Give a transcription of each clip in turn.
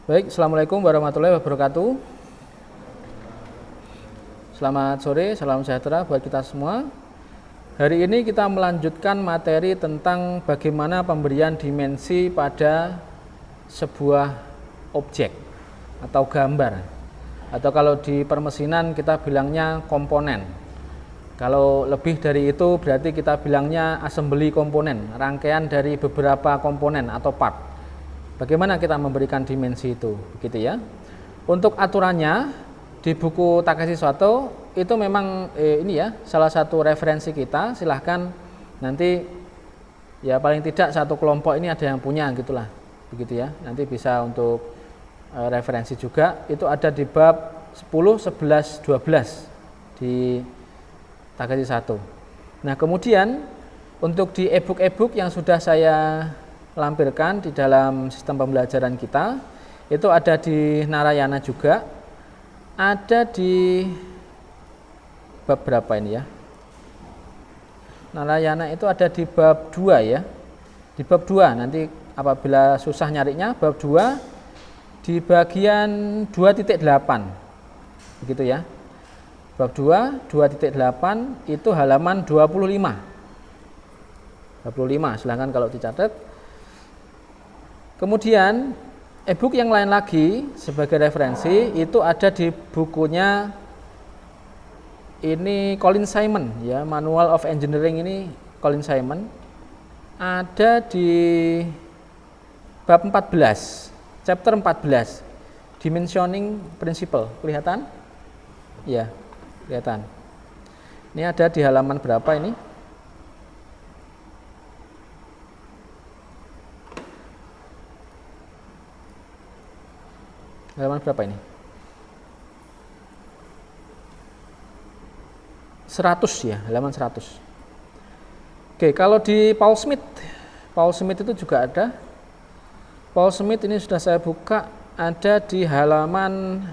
Baik, Assalamualaikum warahmatullahi wabarakatuh. Selamat sore, salam sejahtera buat kita semua. Hari ini kita melanjutkan materi tentang bagaimana pemberian dimensi pada sebuah objek atau gambar. Atau kalau di permesinan kita bilangnya komponen. Kalau lebih dari itu berarti kita bilangnya assembly komponen, rangkaian dari beberapa komponen atau part. Bagaimana kita memberikan dimensi itu, begitu ya. Untuk aturannya di buku Takashi Sato itu memang ini ya, salah satu referensi kita. Silahkan nanti ya paling tidak satu kelompok ini ada yang punya gitulah, begitu ya. Nanti bisa untuk referensi juga. Itu ada di bab 10, 11, 12 di Takashi Sato. Nah kemudian untuk di e-book yang sudah saya lampirkan di dalam sistem pembelajaran kita, itu ada di Narayana juga, ada di bab berapa ini ya, Narayana itu ada di bab 2 ya, di bab 2 nanti apabila susah nyarinya, bab 2 di bagian 2.8 begitu ya, bab 2 2.8 itu halaman 25, silahkan kalau dicatat. Kemudian e-book yang lain lagi sebagai referensi itu ada di bukunya ini Colin Simon ya, Manual of Engineering ini Colin Simon, ada di bab 14, chapter 14, Dimensioning Principle. Kelihatan? Ya, kelihatan. Ini ada di halaman berapa ini? Halaman berapa ini? 100 ya, halaman 100. Oke, kalau di Paul Smith itu juga ada. Paul Smith ini sudah saya buka, ada di halaman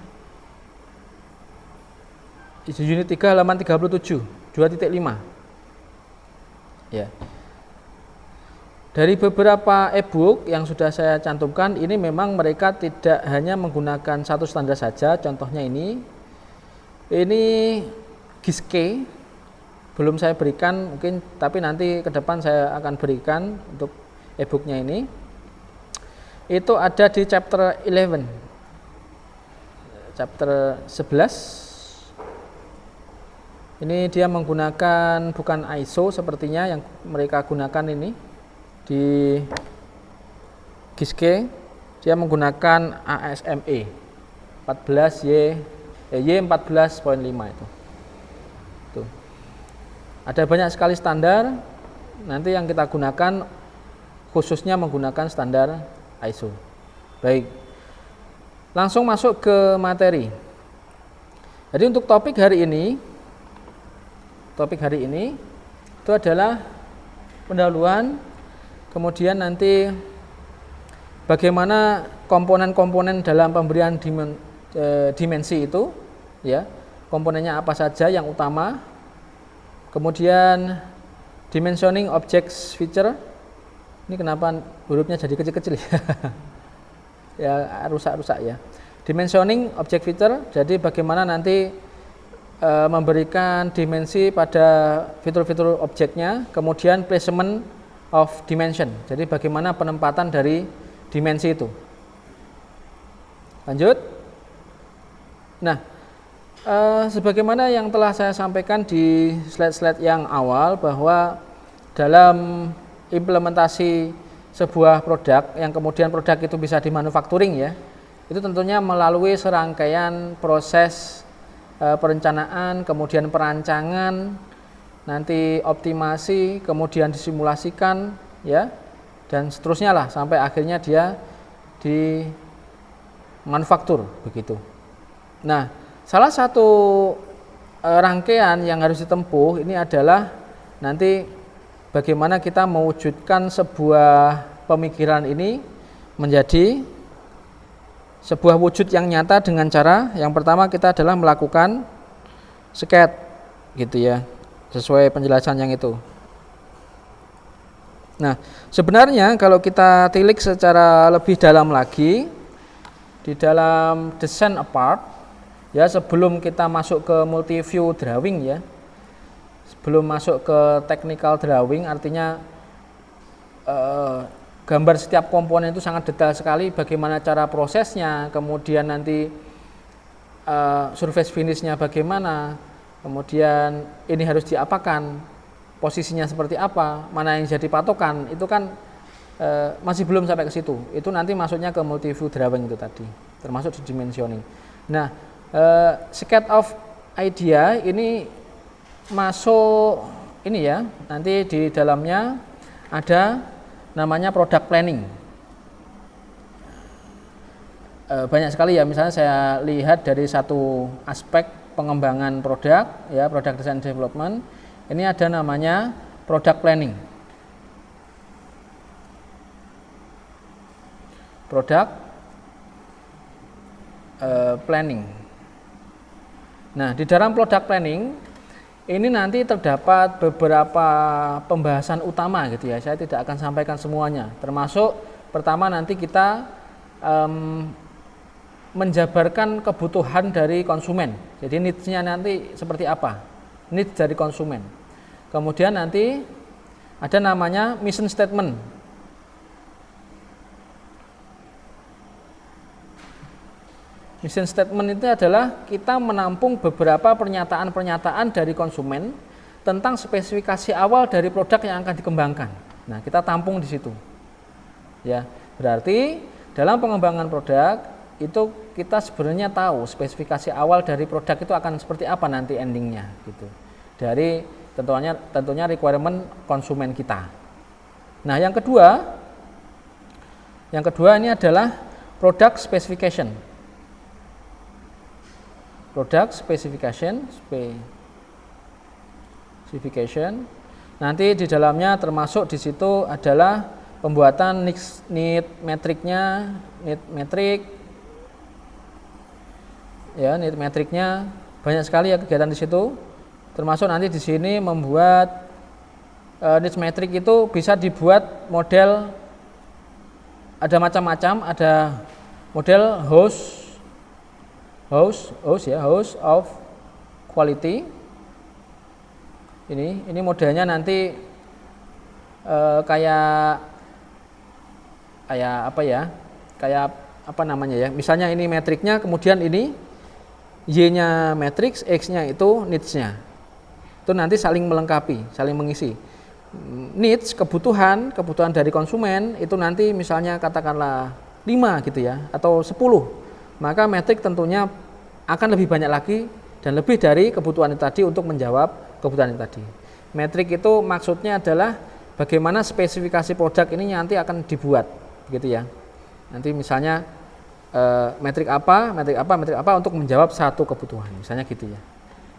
unit 3 halaman 37, 2.5. Ya. Dari beberapa e-book yang sudah saya cantumkan, ini memang mereka tidak hanya menggunakan satu standar saja. Contohnya ini Giske, belum saya berikan mungkin, tapi nanti ke depan saya akan berikan untuk e-booknya ini. Itu ada di chapter 11, chapter 11. Ini dia menggunakan bukan ISO sepertinya yang mereka gunakan ini. Di Giske dia menggunakan ASME 14 Y14.5 itu. Tuh. Ada banyak sekali standar. Nanti yang kita gunakan khususnya menggunakan standar ISO. Baik. Langsung masuk ke materi. Jadi untuk topik hari ini itu adalah pendahuluan. Kemudian nanti bagaimana komponen-komponen dalam pemberian dimensi itu, ya, komponennya apa saja yang utama. Kemudian dimensioning objects feature. Ini kenapa hurufnya jadi kecil-kecil ya? Ya rusak-rusak ya. Dimensioning object feature. Jadi bagaimana nanti memberikan dimensi pada fitur-fitur objeknya. Kemudian placement of dimension. Jadi bagaimana penempatan dari dimensi itu. Lanjut. Nah, sebagaimana yang telah saya sampaikan di slide-slide yang awal, bahwa dalam implementasi sebuah produk yang kemudian produk itu bisa dimanufacturing ya, itu tentunya melalui serangkaian proses perencanaan, kemudian perancangan, nanti optimasi, kemudian disimulasikan ya, dan seterusnya lah sampai akhirnya dia dimanufaktur begitu. Nah, salah satu rangkaian yang harus ditempuh ini adalah nanti bagaimana kita mewujudkan sebuah pemikiran ini menjadi sebuah wujud yang nyata dengan cara yang pertama kita adalah melakukan sketch gitu ya, sesuai penjelasan yang itu. Nah, sebenarnya kalau kita tilik secara lebih dalam lagi, di di dalam design apart, ya sebelum kita masuk ke multi view drawing ya, sebelum masuk ke technical drawing, artinya gambar setiap komponen itu sangat detail sekali, bagaimana cara prosesnya, kemudian nanti surface finishnya bagaimana, kemudian ini harus diapakan, posisinya seperti apa, mana yang jadi patokan, itu kan masih belum sampai ke situ. Itu nanti masuknya ke multi view drawing itu tadi, termasuk di dimensioning. Nah, sketch of idea ini masuk ini ya, nanti di dalamnya ada namanya product planning. Banyak sekali ya, misalnya saya lihat dari satu aspek pengembangan produk ya, product design development, ini ada namanya product planning. Product planning. Nah, di dalam product planning ini nanti terdapat beberapa pembahasan utama gitu ya. Saya tidak akan sampaikan semuanya. Termasuk pertama nanti kita menjabarkan kebutuhan dari konsumen. Jadi needs-nya nanti seperti apa? Needs dari konsumen. Kemudian nanti ada namanya mission statement. Mission statement itu adalah kita menampung beberapa pernyataan-pernyataan dari konsumen tentang spesifikasi awal dari produk yang akan dikembangkan. Nah, kita tampung di situ. Ya, berarti dalam pengembangan produk itu kita sebenarnya tahu spesifikasi awal dari produk itu akan seperti apa nanti endingnya gitu. Dari tentunya requirement konsumen kita. Nah, yang kedua ini adalah product specification. Product specification. Nanti di dalamnya termasuk di situ adalah pembuatan need metriknya, need metriknya banyak sekali ya kegiatan di situ. Termasuk nanti di sini membuat need metrik itu bisa dibuat model, ada macam-macam, ada model host of quality. Ini modelnya nanti kayak apa ya? Kayak apa namanya ya? Misalnya ini metriknya, kemudian ini Y-nya matrix, X-nya itu needs-nya. Itu nanti saling melengkapi, saling mengisi. Needs, kebutuhan dari konsumen itu nanti misalnya katakanlah 5 gitu ya, atau 10. Maka metrik tentunya akan lebih banyak lagi dan lebih dari kebutuhan itu tadi untuk menjawab kebutuhan itu tadi. Metrik itu maksudnya adalah bagaimana spesifikasi produk ini nanti akan dibuat, gitu ya. Nanti misalnya metrik apa untuk menjawab satu kebutuhan, misalnya gitu ya.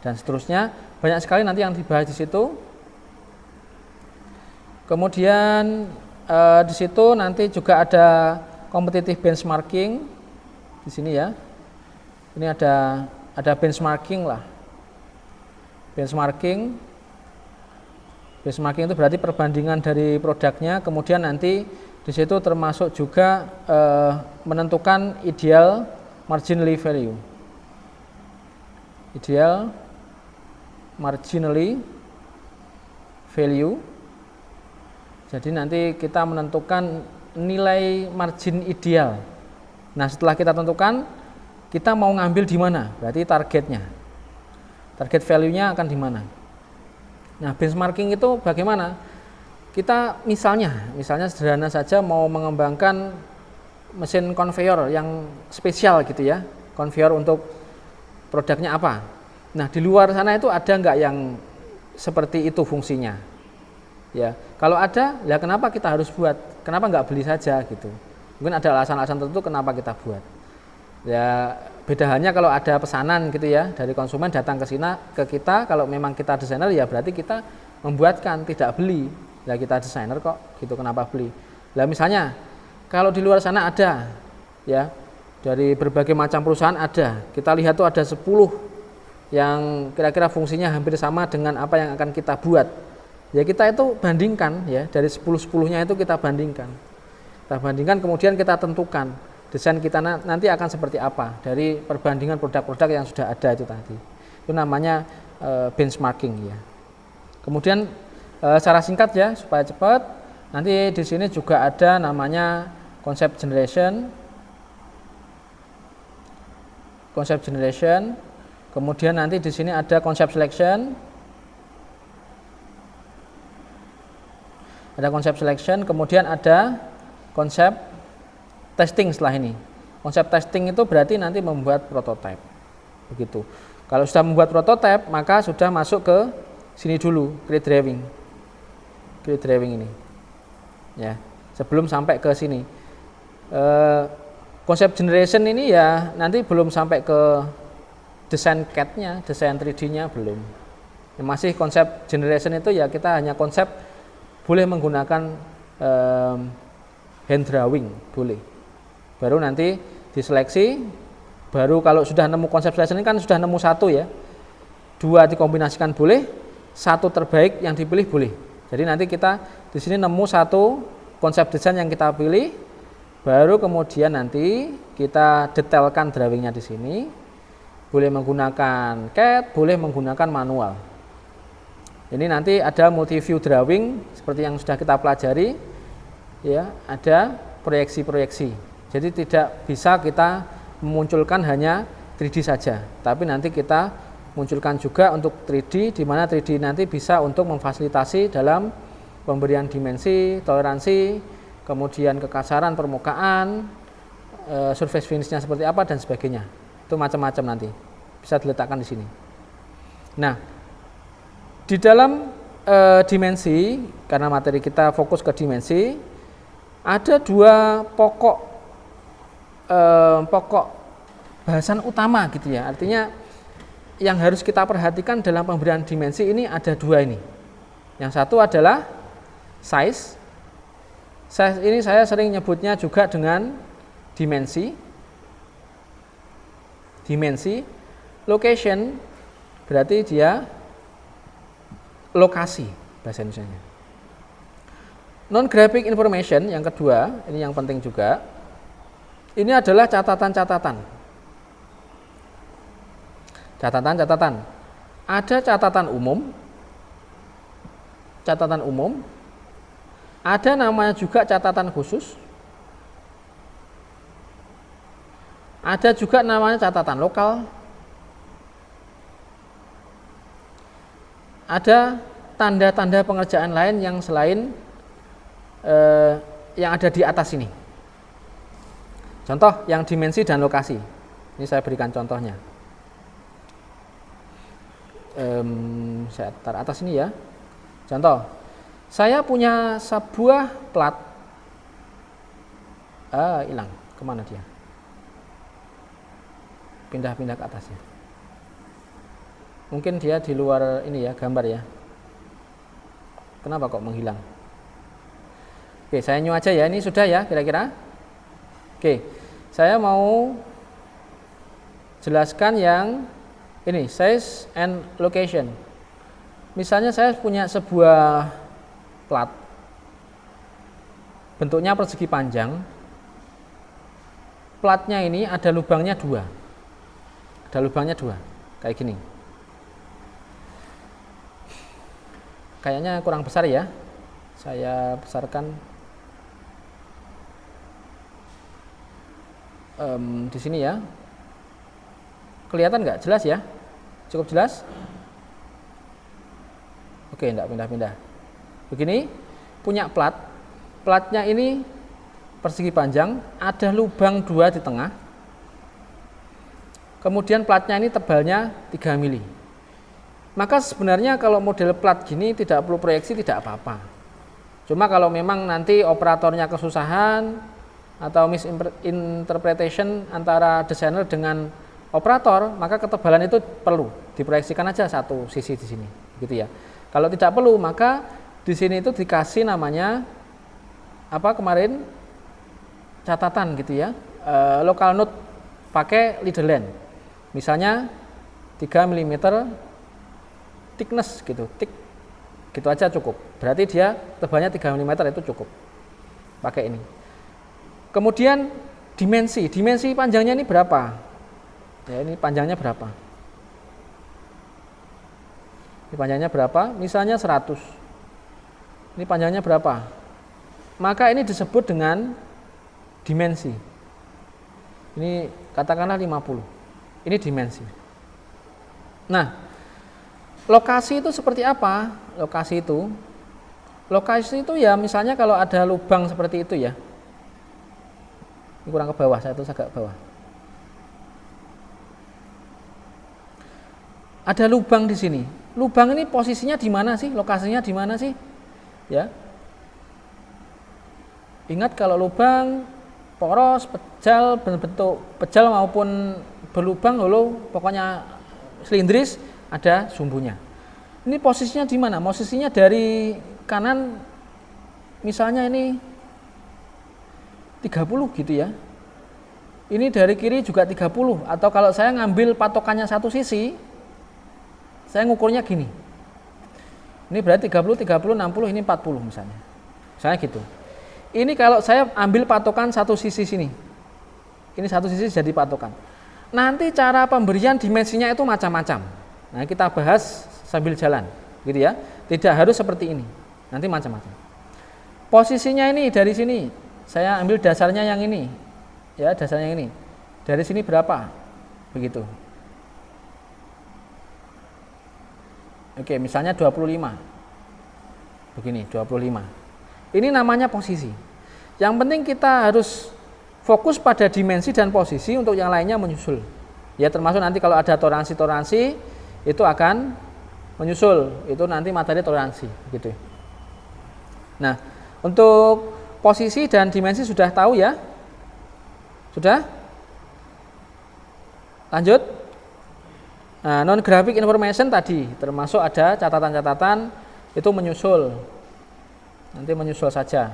Dan seterusnya banyak sekali nanti yang dibahas di situ. Kemudian di situ nanti juga ada competitive benchmarking. Di sini ya, ini ada benchmarking lah. Benchmarking itu berarti perbandingan dari produknya. Kemudian nanti di situ termasuk juga menentukan ideal marginally value. Ideal marginally value. Jadi nanti kita menentukan nilai margin ideal. Nah, setelah kita tentukan, kita mau ngambil di mana? Berarti targetnya. Target value-nya akan di mana? Nah, benchmarking itu bagaimana? Kita misalnya sederhana saja mau mengembangkan mesin conveyor yang spesial gitu ya. Conveyor untuk produknya apa? Nah, di luar sana itu ada nggak yang seperti itu fungsinya? Ya, kalau ada, ya kenapa kita harus buat? Kenapa nggak beli saja gitu? Mungkin ada alasan-alasan tertentu kenapa kita buat. Ya, beda halnya kalau ada pesanan gitu ya dari konsumen datang ke kita, kalau memang kita desainer ya berarti kita membuatkan, tidak beli. Ya kita desainer kok, gitu kenapa beli? Lah misalnya kalau di luar sana ada ya dari berbagai macam perusahaan ada. Kita lihat tuh ada 10 yang kira-kira fungsinya hampir sama dengan apa yang akan kita buat. Ya kita itu bandingkan ya, dari 10-10-nya itu kita bandingkan. Kemudian kita tentukan desain kita nanti akan seperti apa dari perbandingan produk-produk yang sudah ada itu tadi. Itu namanya benchmarking ya. Kemudian secara singkat ya supaya cepat, nanti di sini juga ada namanya concept generation. Kemudian nanti di sini ada concept selection. Kemudian ada konsep testing setelah ini. Konsep testing itu berarti nanti membuat prototype. Begitu. Kalau sudah membuat prototype, maka sudah masuk ke sini dulu, create drawing ini. Ya, sebelum sampai ke sini. Konsep generation ini ya nanti belum sampai ke desain CAD-nya, desain 3D-nya belum. Ya, masih konsep generation itu ya kita hanya konsep boleh menggunakan hand drawing, boleh. Baru nanti diseleksi, baru kalau sudah nemu konsep selection ini kan sudah nemu satu ya. 2 dikombinasikan boleh, 1 terbaik yang dipilih boleh. Jadi nanti kita di sini nemu 1 konsep desain yang kita pilih, baru kemudian nanti kita detailkan drawingnya di sini. Boleh menggunakan CAD, boleh menggunakan manual. Ini nanti ada multi view drawing seperti yang sudah kita pelajari, ya, ada proyeksi-proyeksi. Jadi tidak bisa kita memunculkan hanya 3D saja, tapi nanti kita munculkan juga untuk 3D, di mana 3D nanti bisa untuk memfasilitasi dalam pemberian dimensi, toleransi, kemudian kekasaran permukaan, surface finish-nya seperti apa dan sebagainya. Itu macam-macam nanti bisa diletakkan di sini. Nah, di dalam dimensi, karena materi kita fokus ke dimensi, ada 2 pokok bahasan utama gitu ya. Artinya yang harus kita perhatikan dalam pemberian dimensi ini ada 2 ini. Yang satu adalah size. Size ini saya sering nyebutnya juga dengan dimensi. Location berarti dia lokasi bahasa Indonesianya. Non-graphic information yang kedua, ini yang penting juga. Ini adalah catatan-catatan. Ada catatan umum. Ada namanya juga catatan khusus. Ada juga namanya catatan lokal. Ada tanda-tanda pengerjaan lain yang selain yang ada di atas ini. Contoh yang dimensi dan lokasi. Ini saya berikan contohnya. Saya taruh atas ini ya. Contoh, saya punya sebuah plat. Hilang, kemana dia? Pindah-pindah ke atasnya. Mungkin dia di luar ini ya, gambar ya. Kenapa kok menghilang? Oke, saya new aja ya. Ini sudah ya kira-kira. Oke, saya mau jelaskan yang ini, size and location. Misalnya saya punya sebuah plat. Bentuknya persegi panjang. Platnya ini ada lubangnya 2. Kayak gini. Kayaknya kurang besar ya. Saya besarkan di sini ya. Kelihatan nggak? Jelas ya? Cukup jelas? Oke, enggak pindah-pindah. Begini, punya plat. Platnya ini persegi panjang, ada lubang 2 di tengah. Kemudian platnya ini tebalnya 3 mili. Maka sebenarnya kalau model plat gini tidak perlu proyeksi, tidak apa-apa. Cuma kalau memang nanti operatornya kesusahan atau misinterpretation antara desainer dengan operator, maka ketebalan itu perlu diproyeksikan aja satu sisi di sini, gitu ya. Kalau tidak perlu, maka di sini itu dikasih namanya apa kemarin catatan gitu ya, local note pakai Leaderland. Misalnya 3 mm thickness gitu, gitu aja cukup. Berarti dia tebalnya 3 mm itu cukup. Pakai ini. Kemudian dimensi panjangnya ini berapa? Ya, ini panjangnya berapa? Ini panjangnya berapa? Misalnya 100. Ini panjangnya berapa? Maka ini disebut dengan dimensi. Ini katakanlah 50. Ini dimensi. Nah, lokasi itu seperti apa? Lokasi itu ya misalnya kalau ada lubang seperti itu ya. Ini kurang ke bawah, saya tulis agak ke bawah. Ada lubang di sini. Lubang ini posisinya di mana sih? Lokasinya di mana sih? Ya. Ingat kalau lubang poros, pejal, berbentuk pejal maupun berlubang holo, pokoknya silindris, ada sumbunya. Ini posisinya di mana? Posisinya dari kanan misalnya ini 30 gitu ya. Ini dari kiri juga 30, atau kalau saya ngambil patokannya satu sisi, saya ngukurnya gini. Ini berarti 30, 30, 60, ini 40 misalnya. Misalnya gitu. Ini kalau saya ambil patokan satu sisi sini. Ini satu sisi jadi patokan. Nanti cara pemberian dimensinya itu macam-macam. Nah, kita bahas sambil jalan, gitu ya. Tidak harus seperti ini. Nanti macam-macam. Posisinya ini dari sini. Saya ambil dasarnya yang ini. Ya, dasarnya yang ini. Dari sini berapa? Begitu. Oke, misalnya 25. Begini, 25. Ini namanya posisi. Yang penting kita harus fokus pada dimensi dan posisi, untuk yang lainnya menyusul. Ya, termasuk nanti kalau ada toleransi itu akan menyusul. Itu nanti materi toleransi, gitu. Nah, untuk posisi dan dimensi sudah tahu ya? Sudah? Lanjut. Nah, non-graphic information tadi termasuk ada catatan-catatan, itu menyusul. Nanti menyusul saja.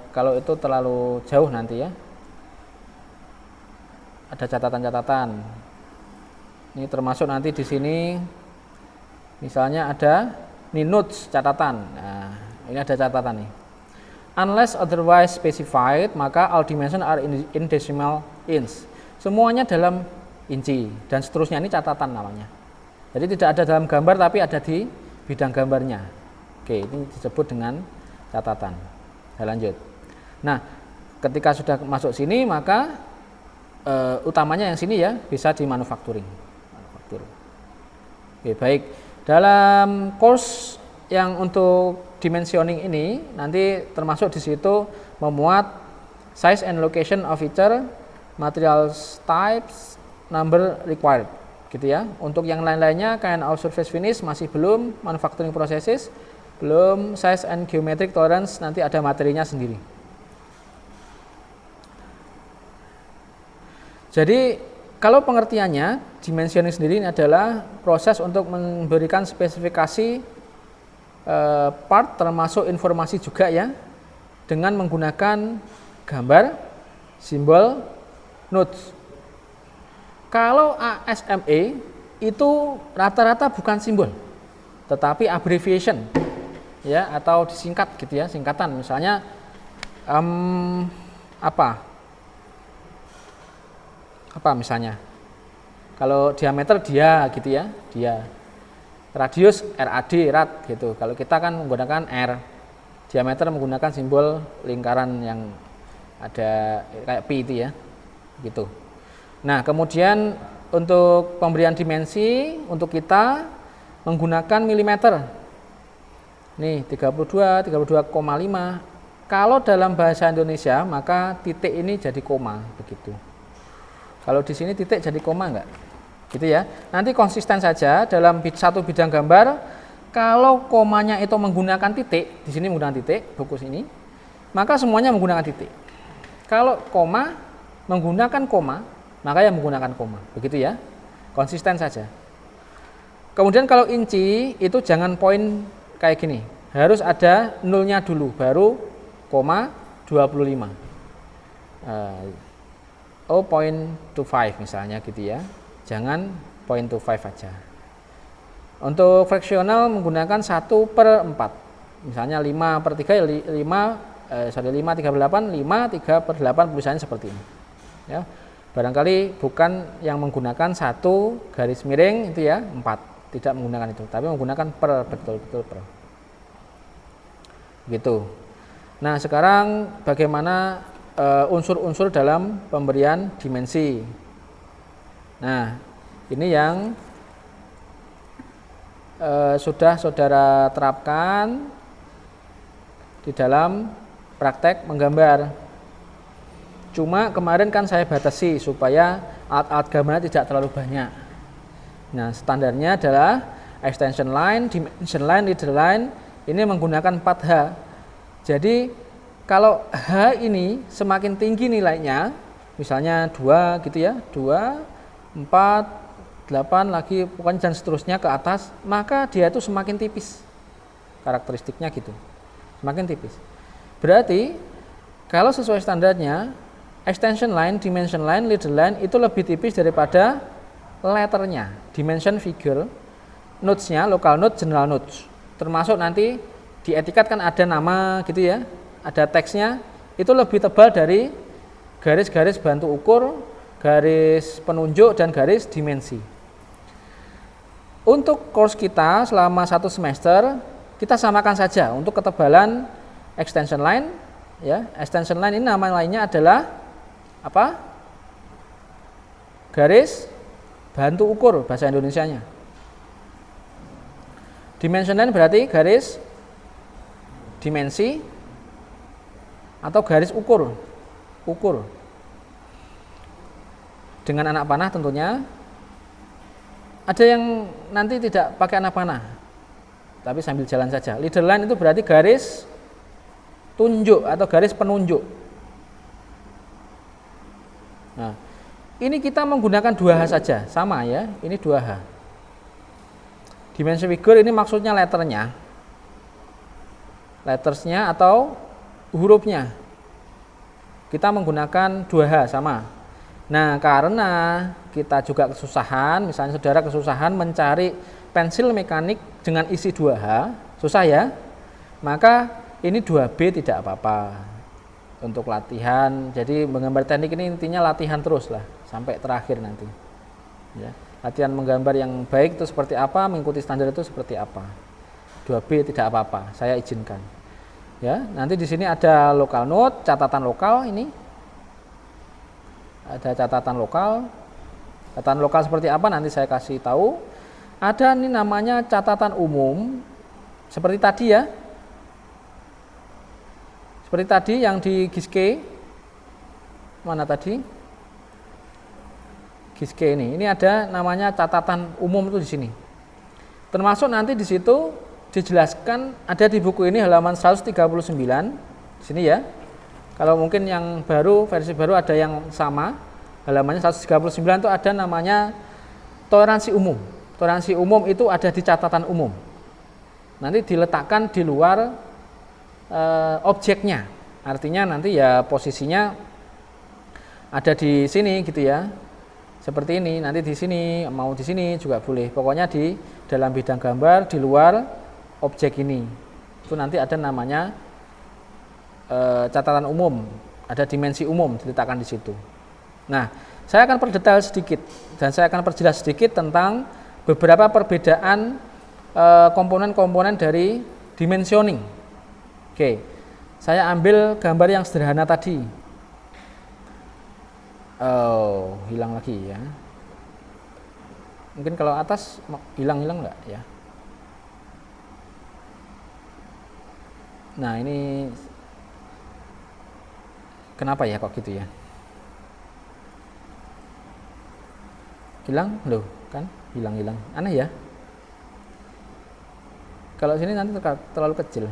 Kalau itu terlalu jauh nanti ya. Ada catatan-catatan. Ini termasuk nanti di sini misalnya ada ini notes catatan. Nah, ini ada catatan nih. Unless otherwise specified, maka all dimensions are in decimal inch. Semuanya dalam inci dan seterusnya, ini catatan namanya. Jadi tidak ada dalam gambar tapi ada di bidang gambarnya. Oke, ini disebut dengan catatan. Saya lanjut. Nah, ketika sudah masuk sini maka utamanya yang sini ya, bisa di manufacturing. Oke, baik. Dalam course yang untuk dimensioning ini nanti termasuk di situ memuat size and location of feature, materials types, number required, gitu ya. Untuk yang lain-lainnya kind of surface finish masih belum, manufacturing processes belum, size and geometric tolerance nanti ada materinya sendiri. Jadi kalau pengertiannya, dimensioning sendiri ini adalah proses untuk memberikan spesifikasi part termasuk informasi juga ya, dengan menggunakan gambar, simbol, notes. Kalau ASME itu rata-rata bukan simbol, tetapi abbreviation ya, atau disingkat gitu ya, singkatan. Misalnya apa misalnya? Kalau diameter dia gitu ya, dia. Radius RAD, rad gitu. Kalau kita kan menggunakan R. Diameter menggunakan simbol lingkaran yang ada kayak pi itu ya. Gitu. Nah, kemudian untuk pemberian dimensi untuk kita menggunakan milimeter. Nih, 32, 32,5. Kalau dalam bahasa Indonesia, maka titik ini jadi koma begitu. Kalau di sini titik jadi koma enggak? Gitu ya. Nanti konsisten saja dalam satu bidang gambar. Kalau komanya itu menggunakan titik, di sini menggunakan titik, fokus ini, maka semuanya menggunakan titik. Kalau koma menggunakan koma, maka yang menggunakan koma. Begitu ya. Konsisten saja. Kemudian kalau inci itu jangan poin kayak gini. Harus ada nolnya dulu, baru koma 25. 0.25 misalnya gitu ya. Jangan 0.25 aja. Untuk fraksional menggunakan 1/4. Misalnya 5/3 ya 5/3/8, 5/3/8 misalnya seperti ini. Ya. Barangkali bukan yang menggunakan 1 garis miring itu ya 4, tidak menggunakan itu, tapi menggunakan per, betul-betul per. Gitu. Nah, sekarang bagaimana unsur-unsur dalam pemberian dimensi. Nah, ini yang sudah saudara terapkan di dalam praktek menggambar. Cuma kemarin kan saya batasi supaya alat-alat gambarnya tidak terlalu banyak. Nah, standarnya adalah extension line, dimension line, leader line ini menggunakan 4H. Jadi kalau H ini semakin tinggi nilainya, misalnya 2 gitu ya, 2, 4, 8 lagi pokoknya dan seterusnya ke atas, maka dia itu semakin tipis. Karakteristiknya gitu. Semakin tipis. Berarti kalau sesuai standarnya extension line, dimension line, leader line itu lebih tipis daripada letternya, dimension figure, notes-nya, local note, general notes. Termasuk nanti di etikat kan ada nama gitu ya, ada teksnya, itu lebih tebal dari garis-garis bantu ukur, garis penunjuk, dan garis dimensi. Untuk course kita selama 1 semester, kita samakan saja untuk ketebalan extension line. Ya, extension line ini nama lainnya adalah apa? Garis bantu ukur bahasa Indonesianya. Dimension line berarti garis dimensi atau garis ukur. Ukur. Dengan anak panah tentunya. Ada yang nanti tidak pakai anak panah, tapi sambil jalan saja. Leader line itu berarti garis tunjuk atau garis penunjuk. Nah, ini kita menggunakan 2H saja, sama ya, ini 2H. Dimension figure ini maksudnya letternya, lettersnya atau hurufnya. Kita menggunakan 2H sama. Nah, karena kita juga kesusahan, misalnya saudara kesusahan mencari pensil mekanik dengan isi 2H, susah ya, maka ini 2B tidak apa-apa. Untuk latihan, jadi menggambar teknik ini intinya latihan terus lah sampai terakhir nanti. Ya, latihan menggambar yang baik itu seperti apa, mengikuti standar itu seperti apa. 2B tidak apa-apa, saya izinkan. Ya, nanti di sini ada local note, catatan lokal ini. Ada catatan lokal. Catatan lokal seperti apa nanti saya kasih tahu. Ada ini namanya catatan umum, seperti tadi ya. Seperti tadi yang di GISK, mana tadi? GISK ini ada namanya catatan umum itu di sini. Termasuk nanti di situ dijelaskan ada di buku ini halaman 139 di sini ya. Kalau mungkin yang baru versi baru ada yang sama halamannya 139 itu ada namanya toleransi umum. Toleransi umum itu ada di catatan umum. Nanti diletakkan di luar objeknya, artinya nanti ya posisinya ada di sini gitu ya, seperti ini. Nanti di sini mau di sini juga boleh. Pokoknya di dalam bidang gambar di luar objek ini itu nanti ada namanya catatan umum, ada dimensi umum diletakkan di situ. Nah, saya akan perdetail sedikit dan saya akan perjelas sedikit tentang beberapa perbedaan komponen-komponen dari dimensioning. Oke, saya ambil gambar yang sederhana tadi. Oh, hilang lagi ya. Mungkin kalau atas hilang-hilang enggak ya? Nah, ini kenapa ya kok gitu ya? Hilang? Loh, kan hilang-hilang. Aneh ya? Kalau sini nanti terlalu kecil.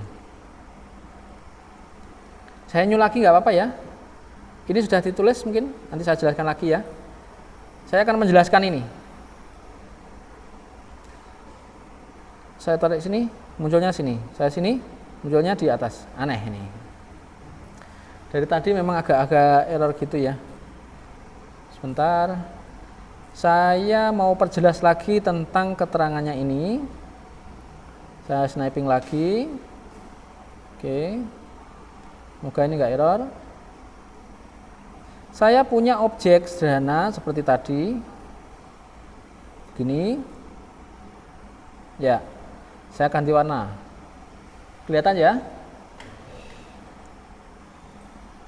Saya new lagi nggak apa-apa ya. Ini sudah ditulis mungkin, nanti saya jelaskan lagi ya. Saya akan menjelaskan ini. Saya tarik sini, munculnya sini. Saya sini, munculnya di atas. Aneh ini. Dari tadi memang agak-agak error gitu ya. Sebentar. Saya mau perjelas lagi tentang keterangannya ini. Saya sniping lagi. Oke. Moga ini enggak error. Saya punya objek sederhana seperti tadi. Gini. Ya. Saya ganti warna. Kelihatan ya?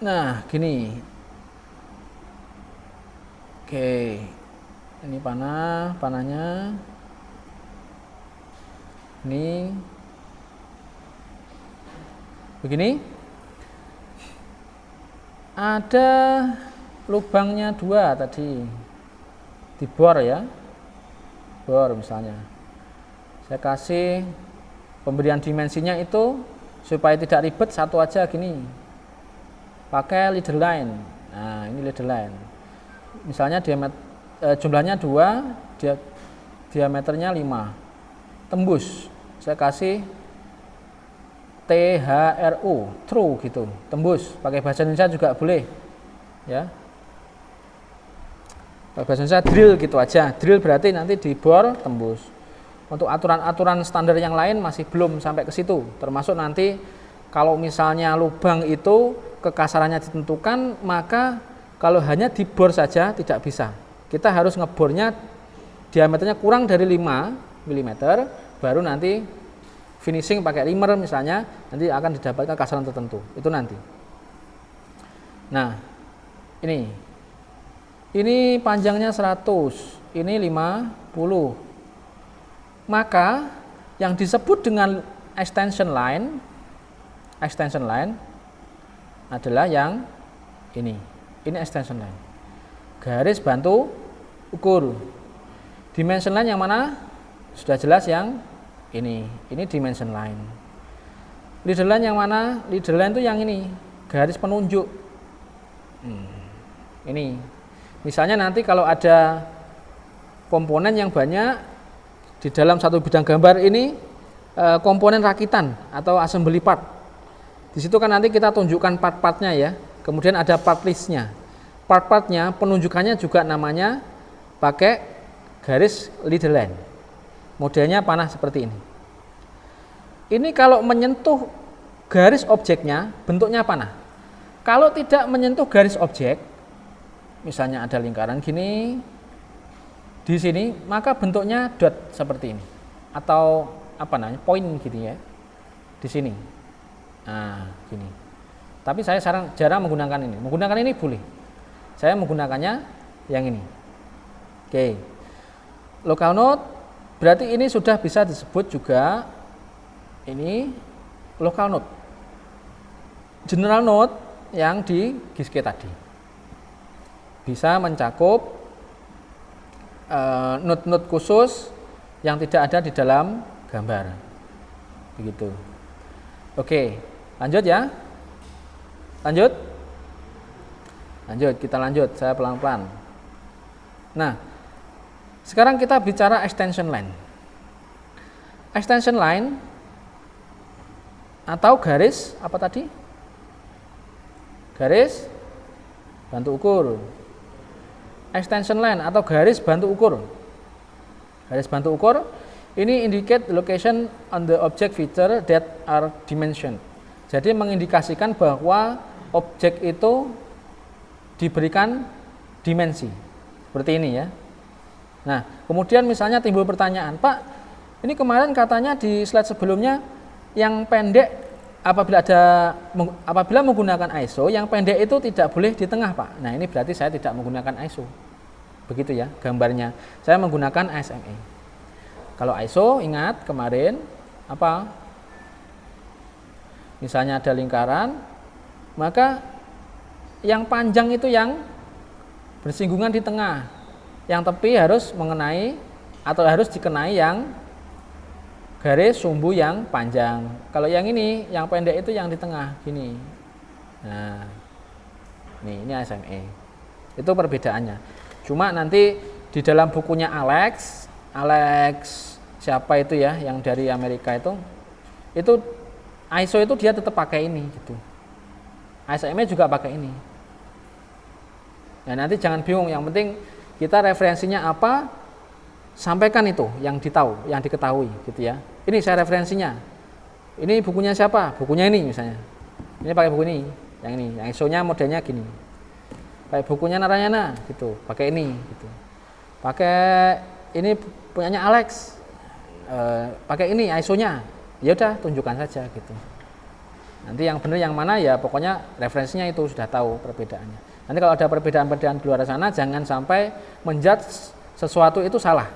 Nah, gini. Oke. Ini panahnya. Ini begini. Ada lubangnya 2 tadi. Dibor ya. Bor misalnya. Saya kasih pemberian dimensinya itu supaya tidak ribet, satu aja gini. Pakai leader line. Nah, ini leader line. Misalnya jumlahnya 2, diameternya 5. Tembus. Saya kasih THRU, true gitu. Tembus. Pakai bahasa Indonesia juga boleh. Ya. Pakai bahasa Indonesia drill gitu aja. Drill berarti nanti dibor tembus. Untuk aturan-aturan standar yang lain masih belum sampai ke situ. Termasuk nanti kalau misalnya lubang itu kekasarannya ditentukan, maka kalau hanya dibor saja tidak bisa. Kita harus ngebornya diameternya kurang dari 5 mm, baru nanti finishing pakai rimmer misalnya, nanti akan didapatkan kasaran tertentu. Itu nanti. Nah, ini panjangnya 100, ini 50. Maka yang disebut dengan extension line adalah yang ini. Ini extension line. Garis bantu ukur. Dimension line yang mana? Sudah jelas yang ini dimension line. Leader line yang mana? Leader line itu yang ini, garis penunjuk. Ini. Misalnya nanti kalau ada komponen yang banyak di dalam satu bidang gambar ini, komponen rakitan atau assembly part. Di situ kan nanti kita tunjukkan part-partnya ya. Kemudian ada part listnya. Part-partnya penunjukannya juga namanya pakai garis leader line. Modelnya panah seperti ini. Ini kalau menyentuh garis objeknya, bentuknya panah. Kalau tidak menyentuh garis objek, misalnya ada lingkaran gini di sini, maka bentuknya dot seperti ini, atau point gitu ya, di sini. Nah, gini. Tapi saya jarang menggunakan ini. Menggunakan ini boleh. Saya menggunakannya yang ini. Oke. Local node berarti ini sudah bisa disebut juga ini local node. General node yang di Giske tadi bisa mencakup node-node khusus yang tidak ada di dalam gambar. Begitu. Oke, lanjut ya. Lanjut, kita lanjut. Saya pelan-pelan. Nah, sekarang kita bicara extension line. Extension line atau garis apa tadi? Garis bantu ukur. Extension line atau garis bantu ukur. Garis bantu ukur ini indicate the location on the object feature that are dimensioned. Jadi mengindikasikan bahwa objek itu diberikan dimensi. Seperti ini ya. Nah, kemudian misalnya timbul pertanyaan, Pak, ini kemarin katanya di slide sebelumnya yang pendek apabila menggunakan ISO, yang pendek itu tidak boleh di tengah, Pak. Nah, ini berarti saya tidak menggunakan ISO. Begitu ya gambarnya. Saya menggunakan ASME. Kalau ISO, ingat kemarin apa? Misalnya ada lingkaran, maka yang panjang itu yang bersinggungan di tengah. Yang tepi harus mengenai atau harus dikenai yang garis sumbu yang panjang. Kalau yang ini, yang pendek itu yang di tengah, gini. Nah, ini ASME. Itu perbedaannya. Cuma nanti di dalam bukunya Alex siapa itu ya, yang dari Amerika itu ISO itu dia tetap pakai ini gitu. ASME juga pakai ini. Nah, nanti jangan bingung, yang penting kita referensinya apa, sampaikan itu yang diketahui gitu ya. Ini saya referensinya. Ini bukunya siapa? Bukunya ini misalnya. Ini pakai buku ini, yang ISO-nya modelnya gini. Kayak bukunya Narayana gitu, pakai ini gitu. Pakai ini punyanya Alex, pakai ini ISO-nya. Ya udah tunjukkan saja gitu. Nanti yang benar yang mana ya pokoknya referensinya itu sudah tahu perbedaannya. Nanti kalau ada perbedaan-perbedaan di luar sana jangan sampai menjudge sesuatu itu salah.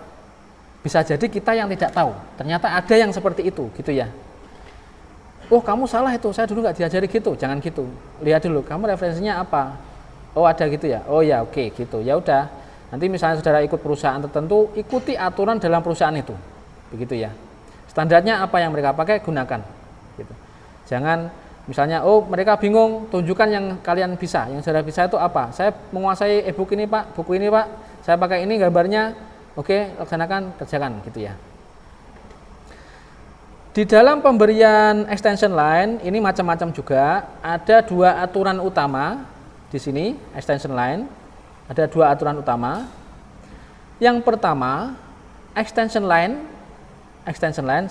Bisa jadi kita yang tidak tahu. Ternyata ada yang seperti itu gitu ya. Oh kamu salah itu, saya dulu nggak diajari gitu. Jangan gitu. Lihat dulu kamu referensinya apa. Oh ada gitu ya. Oh ya oke gitu. Ya udah. Nanti misalnya saudara ikut perusahaan tertentu, ikuti aturan dalam perusahaan itu. Begitu ya. Standarnya apa yang mereka pakai gunakan. Gitu. Jangan misalnya oh mereka bingung, tunjukkan yang kalian bisa. Yang saudara bisa itu apa? Saya menguasai e-book ini Pak, buku ini Pak. Saya pakai ini gambarnya. Oke, laksanakan, kerjakan gitu ya. Di dalam pemberian extension line ini macam-macam juga. Ada 2 aturan utama. Di sini extension line ada 2 aturan utama. Yang pertama extension line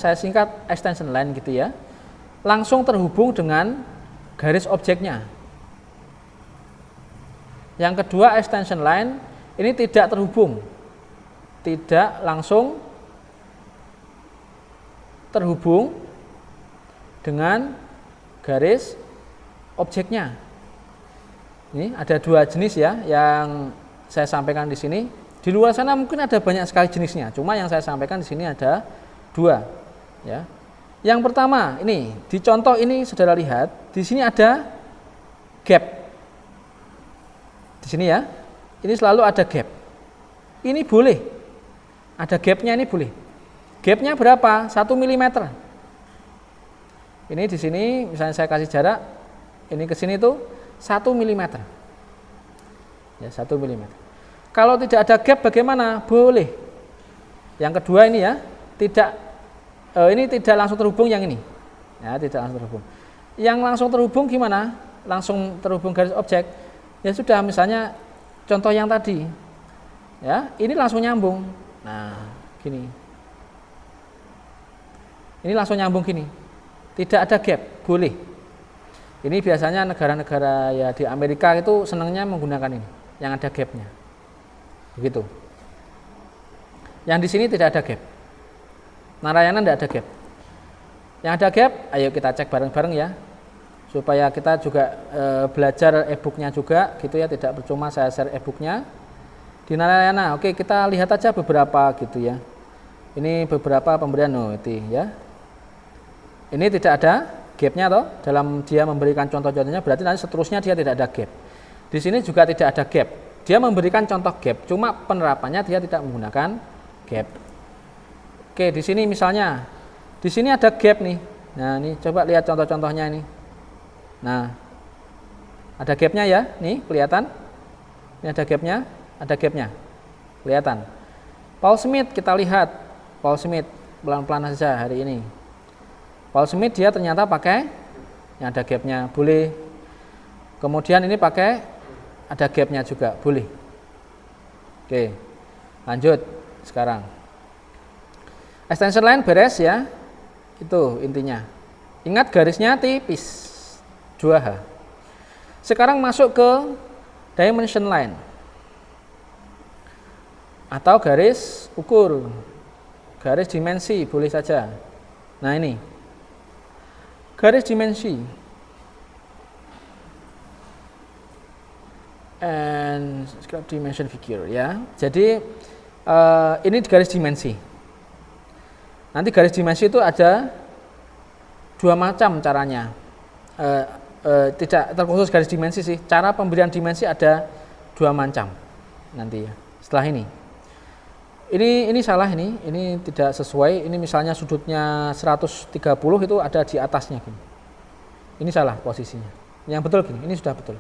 saya singkat extension line gitu ya, langsung terhubung dengan garis objeknya. Yang kedua extension line ini tidak terhubung, tidak langsung terhubung dengan garis objeknya. Ini ada 2 jenis ya yang saya sampaikan di sini. Di luar sana mungkin ada banyak sekali jenisnya. Cuma yang saya sampaikan di sini ada 2. Ya. Yang pertama ini di contoh ini saudara lihat di sini ada gap. Di sini ya. Ini selalu ada gap. Ini boleh. Ada gapnya ini boleh. Gapnya berapa? 1 mm. Ini di sini misalnya saya kasih jarak ini ke sini tuh 1 mm. Ya, 1 mm. Kalau tidak ada gap bagaimana? Boleh. Yang kedua ini ya, ini tidak langsung terhubung yang ini. Ya, tidak langsung terhubung. Yang langsung terhubung gimana? Langsung terhubung garis objek. Ya sudah misalnya contoh yang tadi. Ya, ini langsung nyambung. Nah, gini. Ini langsung nyambung gini. Tidak ada gap, boleh. Ini biasanya negara-negara ya di Amerika itu senangnya menggunakan ini, yang ada gapnya, begitu. Yang di sini tidak ada gap. Narayana tidak ada gap. Yang ada gap, ayo kita cek bareng-bareng ya, supaya kita juga belajar e-booknya juga, gitu ya. Tidak percuma saya share e-booknya di Narayana. Oke, kita lihat aja beberapa gitu ya. Ini beberapa pemberian itu ya. Ini tidak ada gapnya toh dalam dia memberikan contoh-contohnya, berarti nanti seterusnya dia tidak ada gap. Di sini juga tidak ada gap. Dia memberikan contoh gap, cuma penerapannya dia tidak menggunakan gap. Oke, di sini misalnya, di sini ada gap nih. Nah, ini coba lihat contoh-contohnya ini. Nah, ada gapnya ya, nih kelihatan. Ini ada gapnya, kelihatan. Paul Smith kita lihat, Paul Smith pelan-pelan saja hari ini. Paul Smith dia ternyata pakai yang ada gapnya, boleh. Kemudian ini pakai ada gapnya juga, boleh. Oke, lanjut sekarang. Extension line beres ya, itu intinya. Ingat garisnya tipis, 2H. Sekarang masuk ke dimension line atau garis ukur, garis dimensi boleh saja. Nah ini. Garis dimensi and dimension figure ya. Jadi ini garis dimensi. Nanti garis dimensi itu ada 2 macam caranya. Tidak terkhusus garis dimensi sih. Cara pemberian dimensi ada 2 macam nanti ya. Setelah ini. Ini salah ini tidak sesuai. Ini misalnya sudutnya 130 itu ada di atasnya gini. Ini salah posisinya. Yang betul gini, ini sudah betul.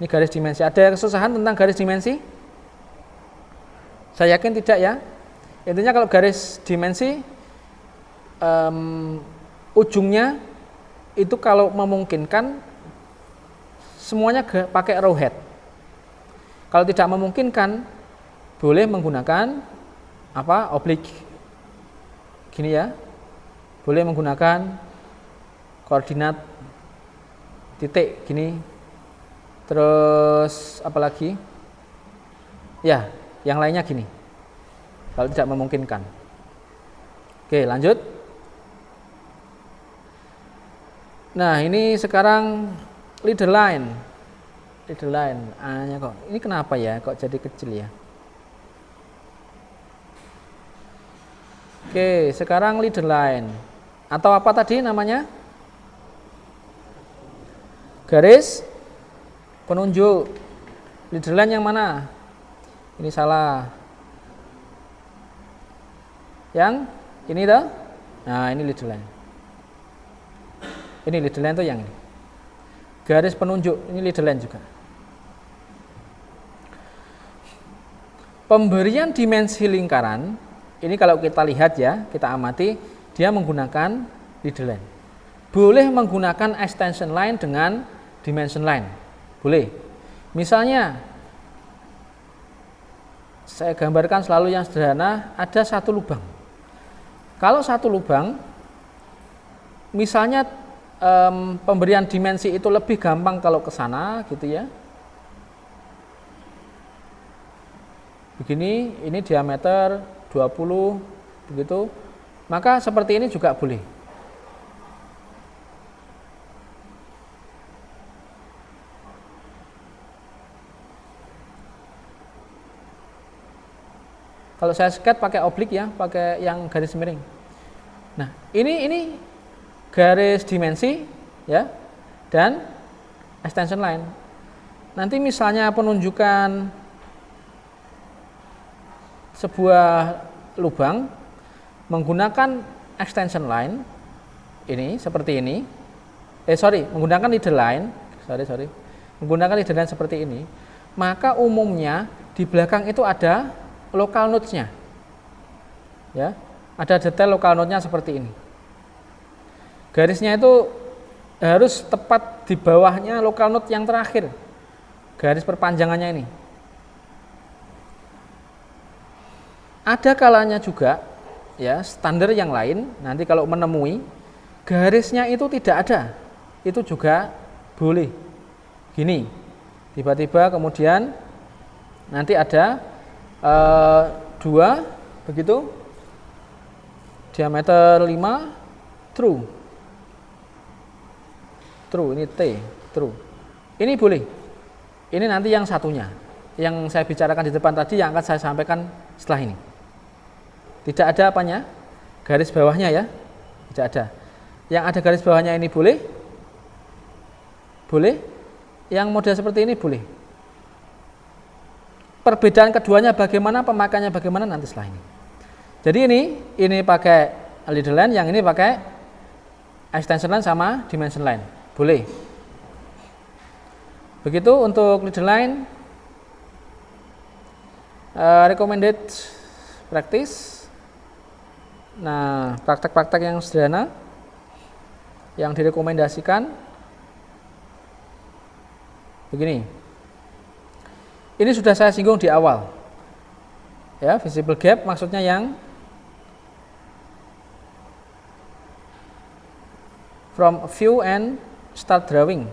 Ini garis dimensi. Ada kesusahan tentang garis dimensi? Saya yakin tidak ya. Intinya kalau garis dimensi ujungnya itu kalau memungkinkan semuanya pakai raw head. Kalau tidak memungkinkan boleh menggunakan oblik gini ya, boleh menggunakan koordinat titik gini, Terus apalagi? Ya, yang lainnya gini. Kalau tidak memungkinkan. Oke, lanjut. Nah, ini sekarang leader line. Leader line. A-nya kok. Ini kenapa ya? Kok jadi kecil ya? Oke, sekarang leader line. Atau apa tadi namanya? Garis penunjuk. Leader line yang mana? Ini salah. Yang ini toh? Nah, ini leader line. Ini leader line tuh yang ini. Garis penunjuk, ini leader line juga. Pemberian dimensi lingkaran, ini kalau kita lihat ya, kita amati, dia menggunakan leader line. Boleh menggunakan extension line dengan dimension line. Boleh. Misalnya, saya gambarkan selalu yang sederhana, ada satu lubang. Kalau satu lubang, misalnya pemberian dimensi itu lebih gampang kalau ke sana, gitu ya. Begini, ini diameter 20, begitu. Maka seperti ini juga boleh. Kalau saya skate pakai oblik ya, pakai yang garis miring. Nah, ini garis dimensi ya dan extension line. Nanti misalnya penunjukan sebuah lubang menggunakan extension line ini seperti ini. Menggunakan leader line, menggunakan leader line seperti ini, maka umumnya di belakang itu ada local nodes-nya. Ya, ada detail local node-nya seperti ini. Garisnya itu harus tepat di bawahnya local node yang terakhir. Garis perpanjangannya ini. Ada kalanya juga ya, standar yang lain nanti kalau menemui garisnya itu tidak ada. Itu juga boleh. Gini. Tiba-tiba kemudian nanti ada 2 begitu, diameter 5, true, ini T, true. Ini boleh. Ini nanti yang satunya, yang saya bicarakan di depan tadi, yang akan saya sampaikan setelah ini. Tidak ada apanya, garis bawahnya ya, tidak ada. Yang ada garis bawahnya ini boleh, yang model seperti ini boleh. Perbedaan keduanya bagaimana, pemakaiannya bagaimana nanti setelah ini. Jadi ini pakai leader line, yang ini pakai extension line sama dimension line. Boleh. Begitu untuk leader line. Recommended practice. Nah, praktek-praktek yang sederhana yang direkomendasikan begini. Ini sudah saya singgung di awal. Ya, visible gap maksudnya yang from view and start drawing.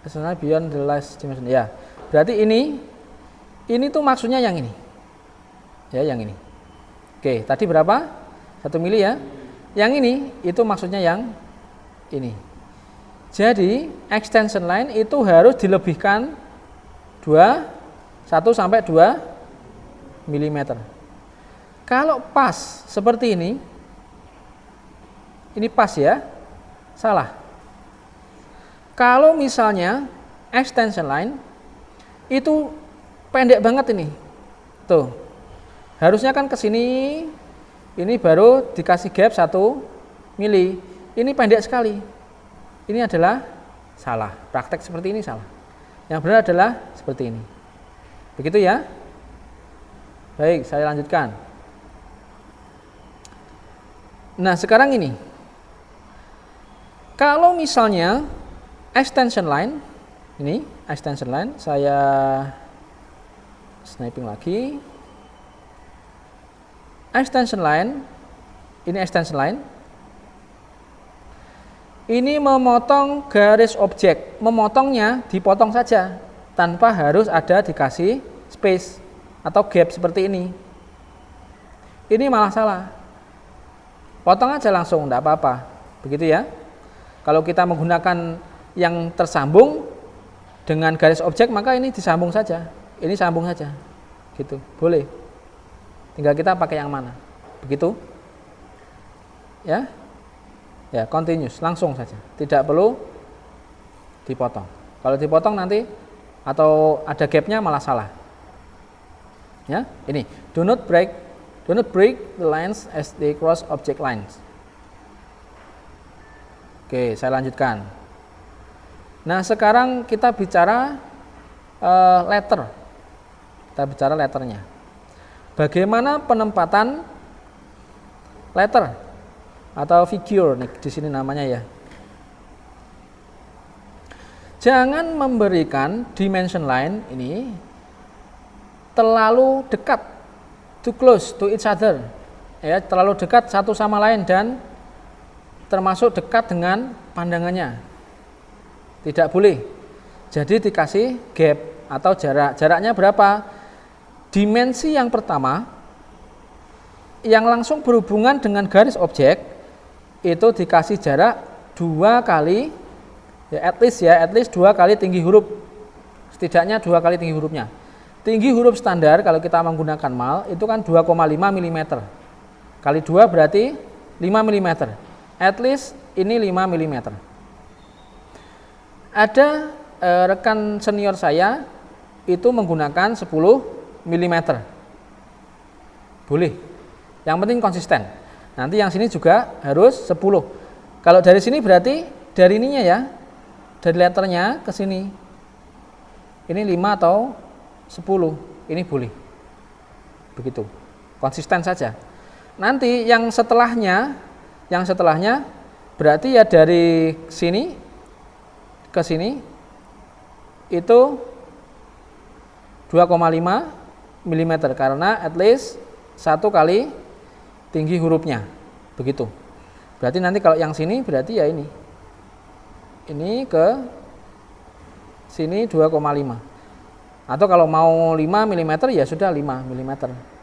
Personal beyond the last dimension. Ya, berarti ini tuh maksudnya yang ini. Ya, yang ini. Oke, tadi berapa? 1 mili ya. Yang ini itu maksudnya yang ini. Jadi, extension line itu harus dilebihkan 1 sampai 2 mm. Kalau pas seperti ini pas ya, salah. Kalau misalnya extension line itu pendek banget ini, tuh, harusnya kan ke sini, ini baru dikasih gap 1 mili, ini pendek sekali. Ini adalah salah, praktek seperti ini salah. Yang benar adalah seperti ini. Begitu ya. Baik, saya lanjutkan. Nah, sekarang ini. Kalau misalnya extension line, ini extension line, saya sniping lagi. Extension line, ini extension line. Ini memotong garis objek, memotongnya dipotong saja tanpa harus ada dikasih space atau gap seperti ini. Ini malah salah. Potong aja langsung, enggak apa-apa. Begitu ya. Kalau kita menggunakan yang tersambung dengan garis objek, maka ini disambung saja. Ini sambung saja. Gitu, boleh. Tinggal kita pakai yang mana. Begitu. Ya. Ya, continuous, langsung saja. Tidak perlu dipotong. Kalau dipotong nanti atau ada gapnya malah salah. Ya, ini do not break the lines as they cross object lines. Oke, saya lanjutkan. Nah, sekarang kita bicara letter. Kita bicara letternya. Bagaimana penempatan letter atau figure nih di sini namanya ya. Jangan memberikan dimension line ini terlalu dekat, too close to each other. Ya, terlalu dekat satu sama lain dan termasuk dekat dengan pandangannya. Tidak boleh. Jadi dikasih gap atau jarak. Jaraknya berapa? Dimensi yang pertama yang langsung berhubungan dengan garis objek itu dikasih jarak 2 kali ya, at least 2 kali tinggi huruf, setidaknya 2 kali tinggi hurufnya. Tinggi huruf standar kalau kita menggunakan mal itu kan 2,5 mm kali 2 berarti 5 mm, at least ini 5 mm. Ada rekan senior saya itu menggunakan 10 mm, boleh, yang penting konsisten. Nanti yang sini juga harus 10. Kalau dari sini berarti dari ininya ya, dari letternya ke sini. Ini 5 atau 10, ini boleh. Begitu. Konsisten saja. Nanti yang setelahnya berarti ya dari sini ke sini itu 2,5 mm karena at least 1 kali tinggi hurufnya, begitu. Berarti nanti kalau yang sini berarti ya ini ke sini 2,5. Atau kalau mau 5 mm ya sudah 5 mm.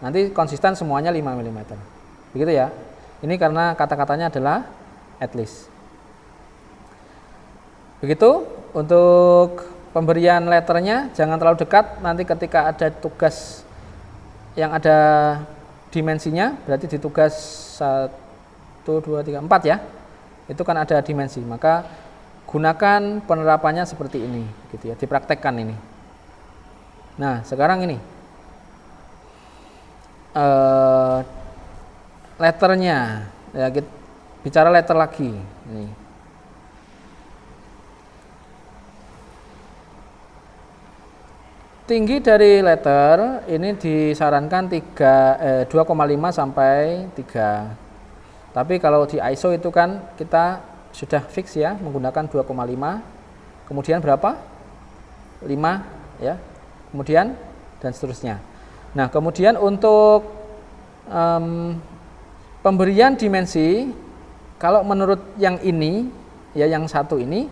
Nanti konsisten semuanya 5 mm. Begitu ya. Ini karena kata-katanya adalah at least. Begitu untuk pemberian letternya, jangan terlalu dekat. Nanti ketika ada tugas yang ada dimensinya, berarti di tugas 1, 2, 3, 4 ya, itu kan ada dimensi, maka gunakan penerapannya seperti ini, gitu ya, dipraktekkan ini. Nah, sekarang ini letternya, ya, kita bicara letter lagi. Ini. Tinggi dari letter ini disarankan 2,5 sampai 3. Tapi kalau di ISO itu kan kita sudah fix ya, menggunakan 2,5. Kemudian berapa? 5 ya. Kemudian dan seterusnya. Nah, kemudian untuk pemberian dimensi, kalau menurut yang ini ya, yang satu ini,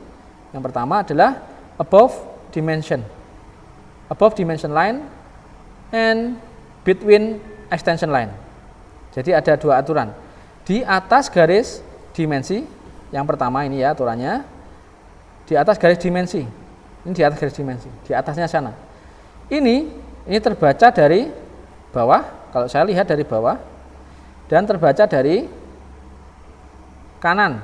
yang pertama adalah above dimension line and between extension line. Jadi ada 2 aturan. Di atas garis dimensi, yang pertama ini ya aturannya, di atas garis dimensi. Ini di atas garis dimensi, di atasnya sana. Ini terbaca dari bawah, kalau saya lihat dari bawah, dan terbaca dari kanan.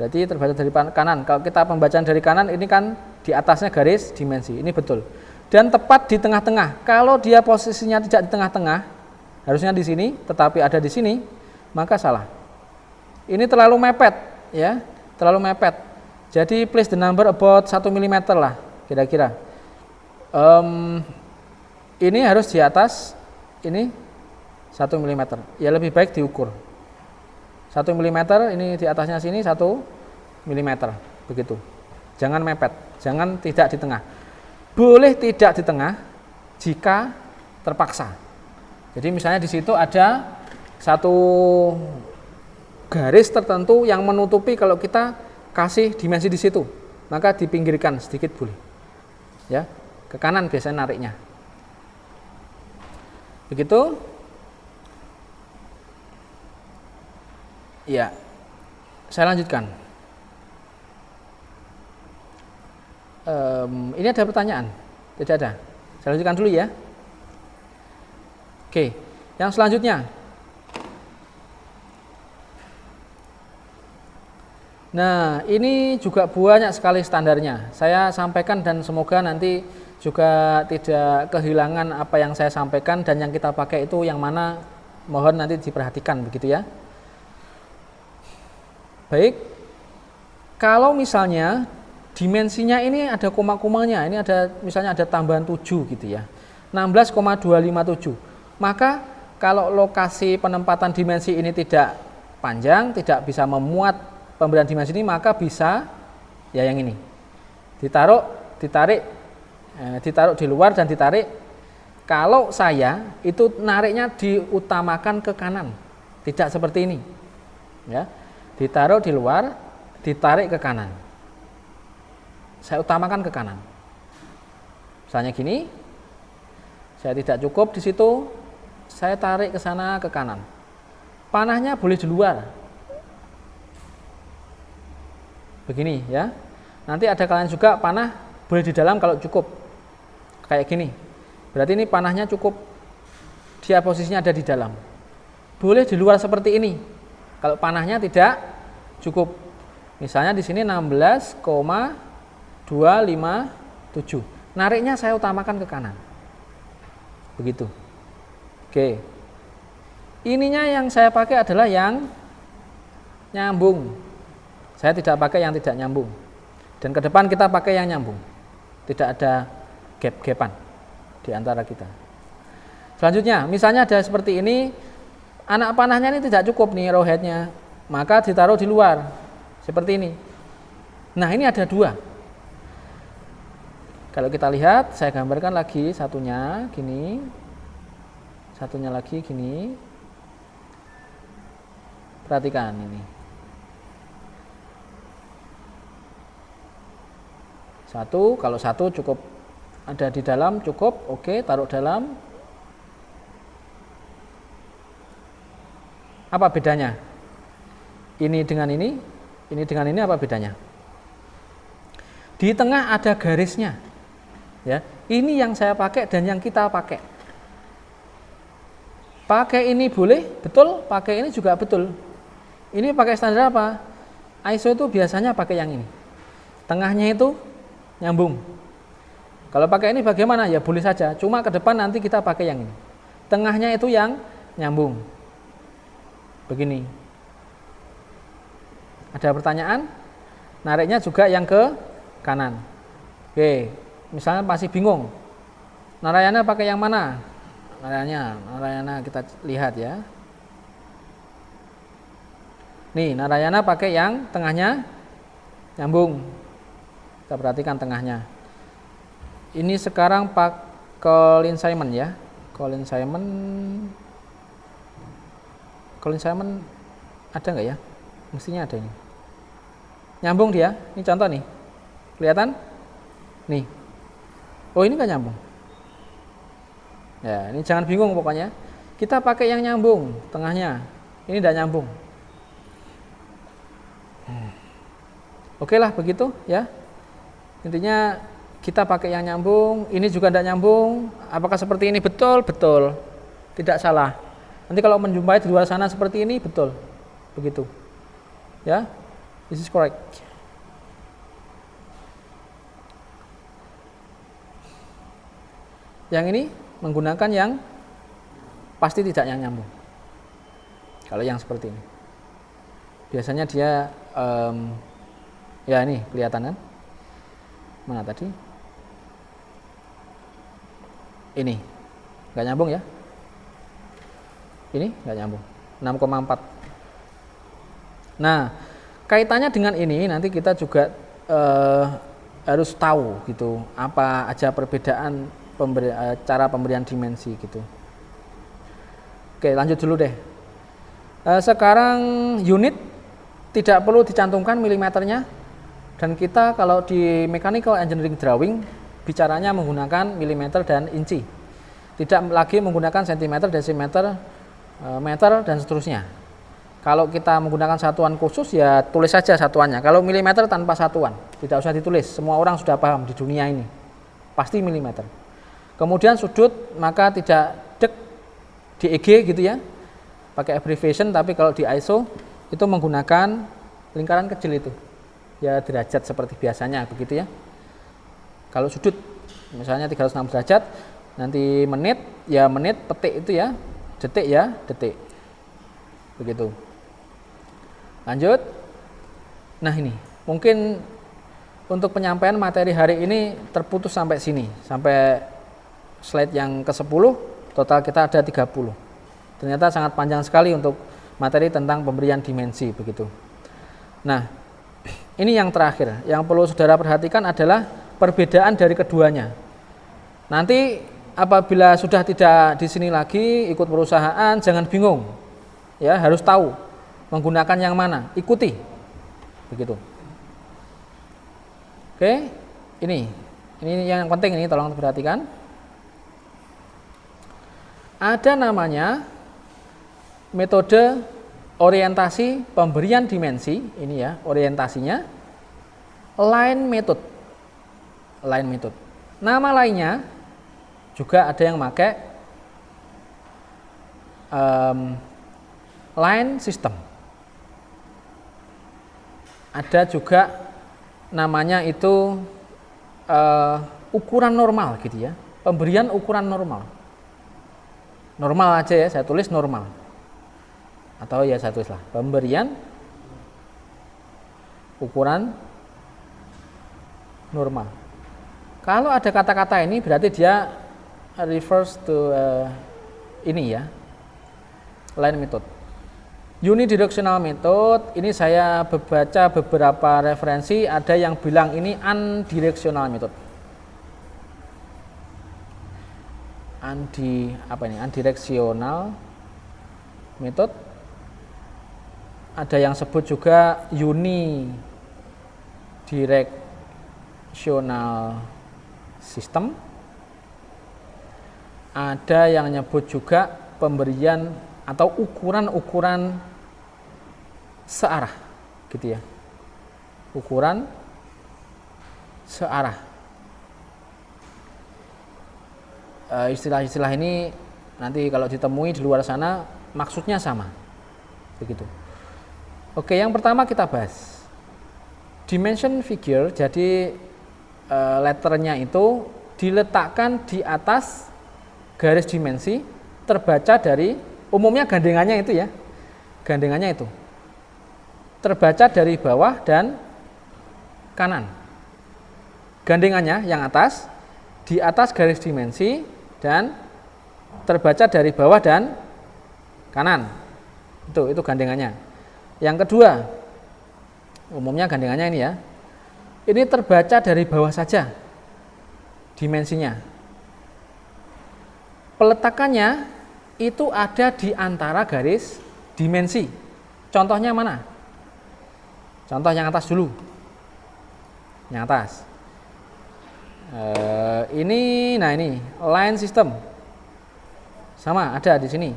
Berarti terbaca dari kanan. Kalau kita pembacaan dari kanan, ini kan di atasnya garis dimensi, ini betul. Dan tepat di tengah-tengah. Kalau dia posisinya tidak di tengah-tengah, harusnya di sini, tetapi ada di sini, maka salah. Ini terlalu mepet, ya, terlalu mepet. Jadi place the number about 1 mm lah, kira-kira. Ini harus di atas, ini 1 mm. Ya lebih baik diukur. 1 mm, ini di atasnya sini 1 mm, begitu. Jangan mepet, jangan tidak di tengah. Boleh tidak di tengah jika terpaksa. Jadi misalnya di situ ada satu garis tertentu yang menutupi kalau kita kasih dimensi di situ, maka dipinggirkan sedikit boleh. Ya, ke kanan biasanya nariknya. Begitu. Ya, saya lanjutkan. Ini ada pertanyaan? Tidak ada. Saya lanjutkan dulu ya. Oke, yang selanjutnya. Nah, ini juga banyak sekali standarnya. Saya sampaikan dan semoga nanti juga tidak kehilangan apa yang saya sampaikan, dan yang kita pakai itu yang mana, mohon nanti diperhatikan begitu ya. Baik, kalau misalnya dimensinya ini ada koma-komanya, ini ada misalnya ada tambahan 7 gitu ya, 16,257. Maka kalau lokasi penempatan dimensi ini tidak panjang, tidak bisa memuat pemberian dimensi ini, maka bisa ya yang ini. Ditarik di luar dan ditarik. Kalau saya itu nariknya diutamakan ke kanan, tidak seperti ini. Ya. Ditaruh di luar, ditarik ke kanan. Saya utamakan ke kanan. Misalnya gini, saya tidak cukup di situ, saya tarik ke sana ke kanan. Panahnya boleh di luar. Begini ya. Nanti ada kalian juga panah boleh di dalam kalau cukup. Kayak gini. Berarti ini panahnya cukup. Dia posisinya ada di dalam. Boleh di luar seperti ini. Kalau panahnya tidak cukup. Misalnya di sini 16,257. Nariknya saya utamakan ke kanan. Begitu. Oke. Ininya yang saya pakai adalah yang nyambung. Saya tidak pakai yang tidak nyambung. Dan ke depan kita pakai yang nyambung. Tidak ada gap-gapan di antara kita. Selanjutnya, misalnya ada seperti ini, anak panahnya ini tidak cukup nih rowheadnya, maka ditaruh di luar seperti ini. Nah, ini ada dua. Kalau kita lihat, saya gambarkan lagi satunya gini, satunya lagi gini. Perhatikan ini. Satu, kalau satu cukup ada di dalam cukup, oke, taruh dalam. Apa bedanya? Ini dengan ini dengan ini apa bedanya? Di tengah ada garisnya. Ya, ini yang saya pakai dan yang kita pakai. Pakai ini boleh, betul, pakai ini juga betul. Ini pakai standar apa? ISO itu biasanya pakai yang ini. Tengahnya itu nyambung. Kalau pakai ini bagaimana? Ya boleh saja. Cuma ke depan nanti kita pakai yang ini. Tengahnya itu yang nyambung. Begini. Ada pertanyaan? Nariknya juga yang ke kanan. Oke, misalnya masih bingung. Narayana pakai yang mana? Narayana kita lihat ya. Nih, Narayana pakai yang tengahnya nyambung. Kita perhatikan tengahnya. Ini sekarang Pak Colin Simon ya. Colin Simon ada nggak ya? Mestinya ada ini. Nyambung dia. Ini contoh nih. Kelihatan? Nih. Oh, ini nggak nyambung. Ya, ini jangan bingung pokoknya. Kita pakai yang nyambung tengahnya. Ini tidak nyambung. Oke lah begitu ya. Intinya kita pakai yang nyambung. Ini juga tidak nyambung. Apakah seperti ini? Betul, betul. Tidak salah. Nanti kalau menjumpai di luar sana seperti ini, betul. Begitu. Ya. This is correct. Yang ini menggunakan yang pasti tidak yang nyambung. Kalau yang seperti ini. Biasanya dia ya ini kelihatan kan? Mana tadi? Ini. Enggak nyambung ya? Ini enggak nyambung. 6,4. Nah, kaitannya dengan ini nanti kita juga harus tahu gitu apa aja perbedaan cara pemberian dimensi gitu. Oke, lanjut dulu deh. Sekarang unit tidak perlu dicantumkan milimeternya, dan kita kalau di mechanical engineering drawing bicaranya menggunakan milimeter dan inci, tidak lagi menggunakan sentimeter, desimeter, meter dan seterusnya. Kalau kita menggunakan satuan khusus ya tulis saja satuannya. Kalau milimeter tanpa satuan, tidak usah ditulis. Semua orang sudah paham di dunia ini, pasti milimeter. Kemudian sudut maka tidak dek di EG gitu ya, pakai abbreviation, tapi kalau di ISO itu menggunakan lingkaran kecil itu, ya derajat seperti biasanya begitu ya. Kalau sudut misalnya 360 derajat, nanti menit ya menit, petik itu ya, detik ya detik, begitu. Lanjut. Nah ini mungkin untuk penyampaian materi hari ini terputus sampai sini, sampai slide yang ke-10, total kita ada 30. Ternyata sangat panjang sekali untuk materi tentang pemberian dimensi begitu. Nah, ini yang terakhir, yang perlu saudara perhatikan adalah perbedaan dari keduanya. Nanti apabila sudah tidak di sini lagi ikut perusahaan, jangan bingung. Ya, harus tahu menggunakan yang mana, ikuti. Begitu. Oke, ini yang penting, ini tolong perhatikan. Ada namanya metode orientasi pemberian dimensi, ini ya orientasinya, line method. Line method. Nama lainnya juga ada yang pakai line system. Ada juga namanya itu ukuran normal gitu ya, pemberian ukuran normal. Normal aja ya, saya tulis normal. Atau ya saya tulislah pemberian ukuran normal. Kalau ada kata-kata ini berarti dia refers to ini ya, line method. Unidirectional method, ini saya baca beberapa referensi, ada yang bilang ini unidirectional method. Unidirectional method. Ada yang sebut juga unidirectional system. Ada yang nyebut juga pemberian atau ukuran-ukuran searah gitu ya, ukuran searah. Istilah-istilah ini nanti kalau ditemui di luar sana maksudnya sama begitu. Oke, yang pertama kita bahas dimension figure. Jadi letternya itu diletakkan di atas garis dimensi, terbaca dari, umumnya gandengannya itu ya, gandengannya itu terbaca dari bawah dan kanan. Gandengannya yang atas, di atas garis dimensi dan terbaca dari bawah dan kanan. Itu gandengannya. Yang kedua, umumnya gandengannya ini ya, ini terbaca dari bawah saja dimensinya. Peletakannya itu ada di antara garis dimensi. Contohnya mana? Contoh yang atas dulu. Yang atas. Ini line system. Sama ada di sini.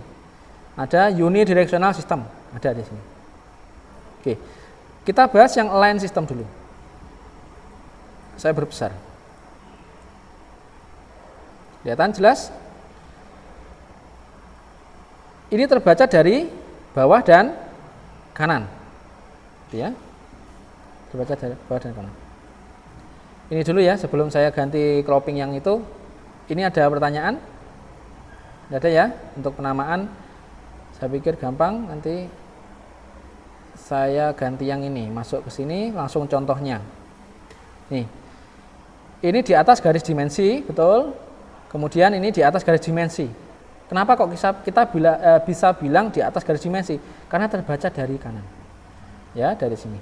Ada unidirectional system, ada di sini. Oke. Kita bahas yang line system dulu. Saya berbesar. Kelihatan jelas? Ini terbaca dari bawah dan kanan. Ya. Terbaca dari bawah dan kanan. Ini dulu ya, sebelum saya ganti cropping yang itu. Ini ada pertanyaan? Tidak ada ya, untuk penamaan. Saya pikir gampang, nanti saya ganti yang ini, masuk ke sini, langsung contohnya. Nih, ini di atas garis dimensi, betul. Kemudian ini di atas garis dimensi. Kenapa kok kita bisa bilang di atas garis dimensi? Karena terbaca dari kanan. Ya, dari sini.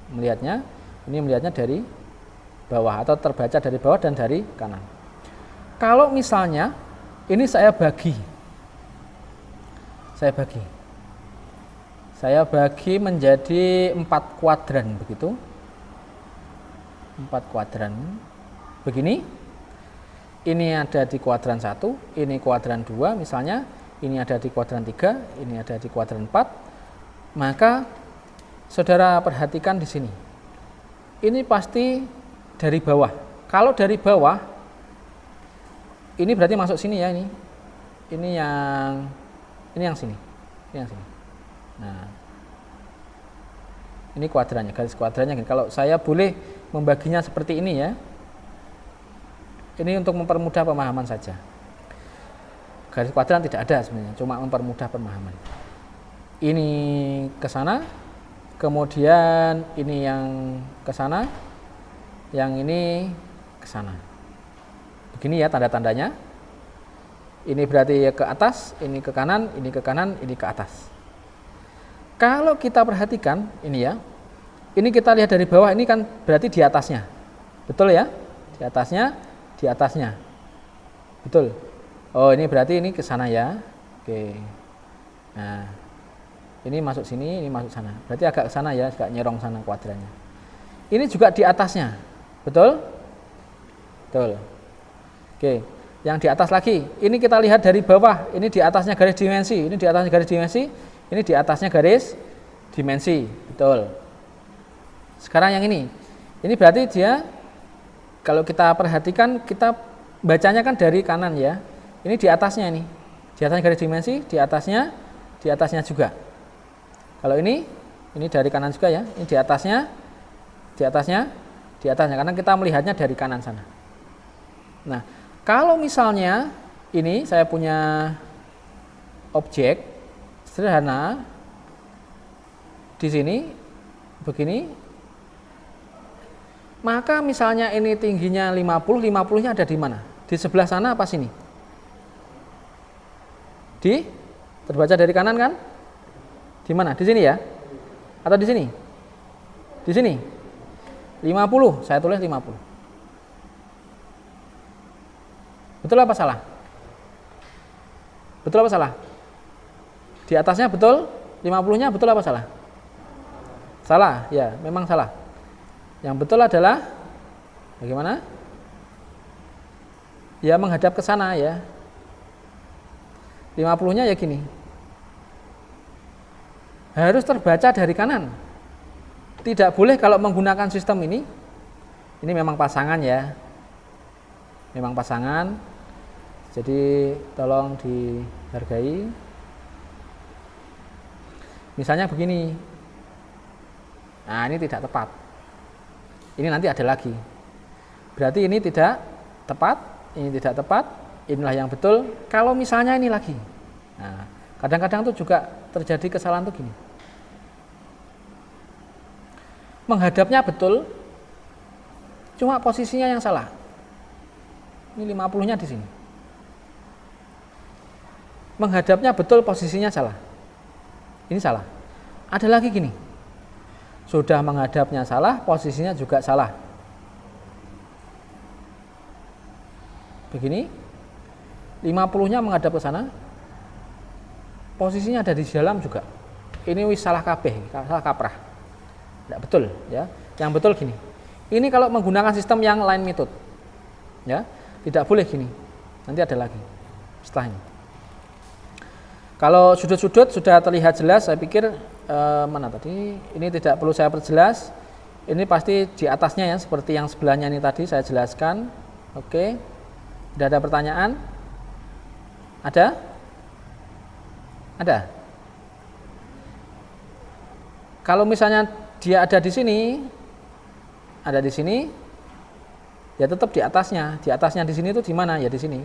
Melihatnya, ini melihatnya dari bawah atau terbaca dari bawah dan dari kanan. Kalau misalnya ini saya bagi. Saya bagi menjadi 4 kuadran begitu. 4 kuadran. Begini. Ini ada di kuadran 1, ini kuadran 2 misalnya, ini ada di kuadran 3, ini ada di kuadran 4. Maka saudara perhatikan di sini. Ini pasti dari bawah. Kalau dari bawah, ini berarti masuk sini ya ini. Ini yang sini. Ini yang sini. Nah. Ini kuadrannya, garis kuadrannya. Kalau saya boleh membaginya seperti ini ya. Ini untuk mempermudah pemahaman saja. Garis kuadran tidak ada sebenarnya, cuma mempermudah pemahaman. Ini ke sana, kemudian ini yang ke sana, yang ini ke sana. Begini ya tanda-tandanya. Ini berarti ya ke atas, ini ke kanan, ini ke kanan, ini ke atas. Kalau kita perhatikan ini ya, ini kita lihat dari bawah, ini kan berarti di atasnya. Betul ya? Di atasnya. Di atasnya, betul. Oh ini berarti ini ke sana ya. Oke. Nah ini masuk sini, ini masuk sana. Berarti agak ke sana ya, agak nyerong sana kuadrannya. Ini juga di atasnya, betul? Betul. Oke. Yang di atas lagi, ini kita lihat dari bawah. Ini di atasnya garis dimensi, ini di atasnya garis dimensi, ini di atasnya garis dimensi, betul. Sekarang yang ini berarti dia. Kalau kita perhatikan, kita bacanya kan dari kanan ya. Ini di atasnya ini. Di atasnya garis dimensi, di atasnya juga. Kalau ini dari kanan juga ya. Ini di atasnya. Karena kita melihatnya dari kanan sana. Nah, kalau misalnya ini saya punya objek sederhana di sini begini. Maka misalnya ini tingginya 50, 50-nya ada di mana? Di sebelah sana apa sini? Terbaca dari kanan kan? Di mana? Di sini ya? Atau di sini? Di sini? 50, saya tulis 50. Betul apa salah? Betul apa salah? Di atasnya betul? 50-nya betul apa salah? Salah, ya memang salah. Yang betul adalah bagaimana? Ya menghadap ke sana ya. 50-nya ya gini. Harus terbaca dari kanan. Tidak boleh kalau menggunakan sistem ini. Ini memang pasangan ya. Memang pasangan. Jadi tolong dihargai. Misalnya begini. Nah, ini tidak tepat. Ini nanti ada lagi. Berarti ini tidak tepat, ini tidak tepat, inilah yang betul. Kalau misalnya ini lagi. Nah, kadang-kadang itu juga terjadi kesalahan tuh gini. Menghadapnya betul, cuma posisinya yang salah. Ini 50-nya di sini. Menghadapnya betul, posisinya salah. Ini salah. Ada lagi gini. Sudah menghadapnya salah, posisinya juga salah. Begini, 50-nya menghadap ke sana, posisinya ada di dalam juga. Ini wis salah kabeh, salah kaprah. Tidak betul ya. Yang betul gini. Ini kalau menggunakan sistem yang line method. Ya, tidak boleh gini. Nanti ada lagi setelah ini. Kalau sudut-sudut sudah terlihat jelas, saya pikir mana tadi? Ini tidak perlu saya perjelas. Ini pasti di atasnya ya, seperti yang sebelahnya ini tadi saya jelaskan. Oke. Tidak ada pertanyaan? Ada? Ada? Kalau misalnya dia ada di sini, ya tetap di atasnya. Di atasnya di sini itu di mana? Ya di sini.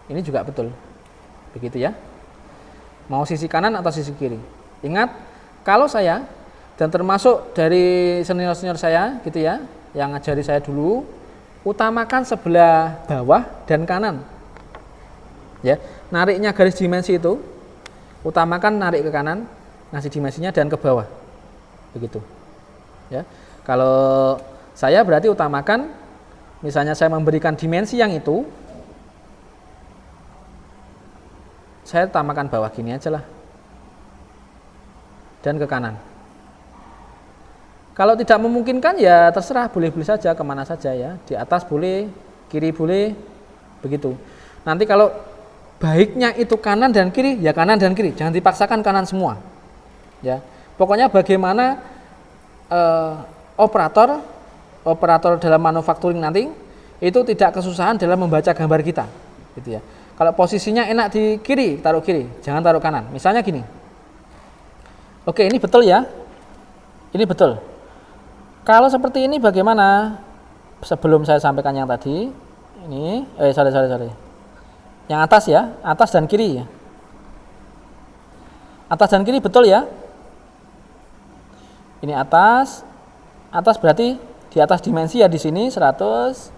Ini juga betul. Begitu ya. Mau sisi kanan atau sisi kiri. Ingat, kalau saya dan termasuk dari senior-senior saya gitu ya, yang ngajari saya dulu, utamakan sebelah bawah dan kanan. Ya, nariknya garis dimensi itu utamakan narik ke kanan, ngasih dimensinya dan ke bawah. Begitu. Ya. Kalau saya berarti utamakan misalnya saya memberikan dimensi yang itu, saya utamakan bawah gini aja lah. dan ke kanan. Kalau tidak memungkinkan ya terserah, boleh-boleh saja kemana saja ya. Di atas boleh, kiri boleh, begitu. Nanti kalau baiknya itu kanan dan kiri, ya kanan dan kiri. Jangan dipaksakan kanan semua. Ya, pokoknya bagaimana operator dalam manufacturing nanti itu tidak kesusahan dalam membaca gambar kita, gitu ya. Kalau posisinya enak di kiri, taruh kiri, jangan taruh kanan. Misalnya gini. Oke, ini betul ya. Ini betul. Kalau seperti ini bagaimana? Sebelum saya sampaikan yang tadi, ini, sorry. Yang atas ya, atas dan kiri ya. Atas dan kiri betul ya. Ini atas berarti di atas dimensi ya di sini 100.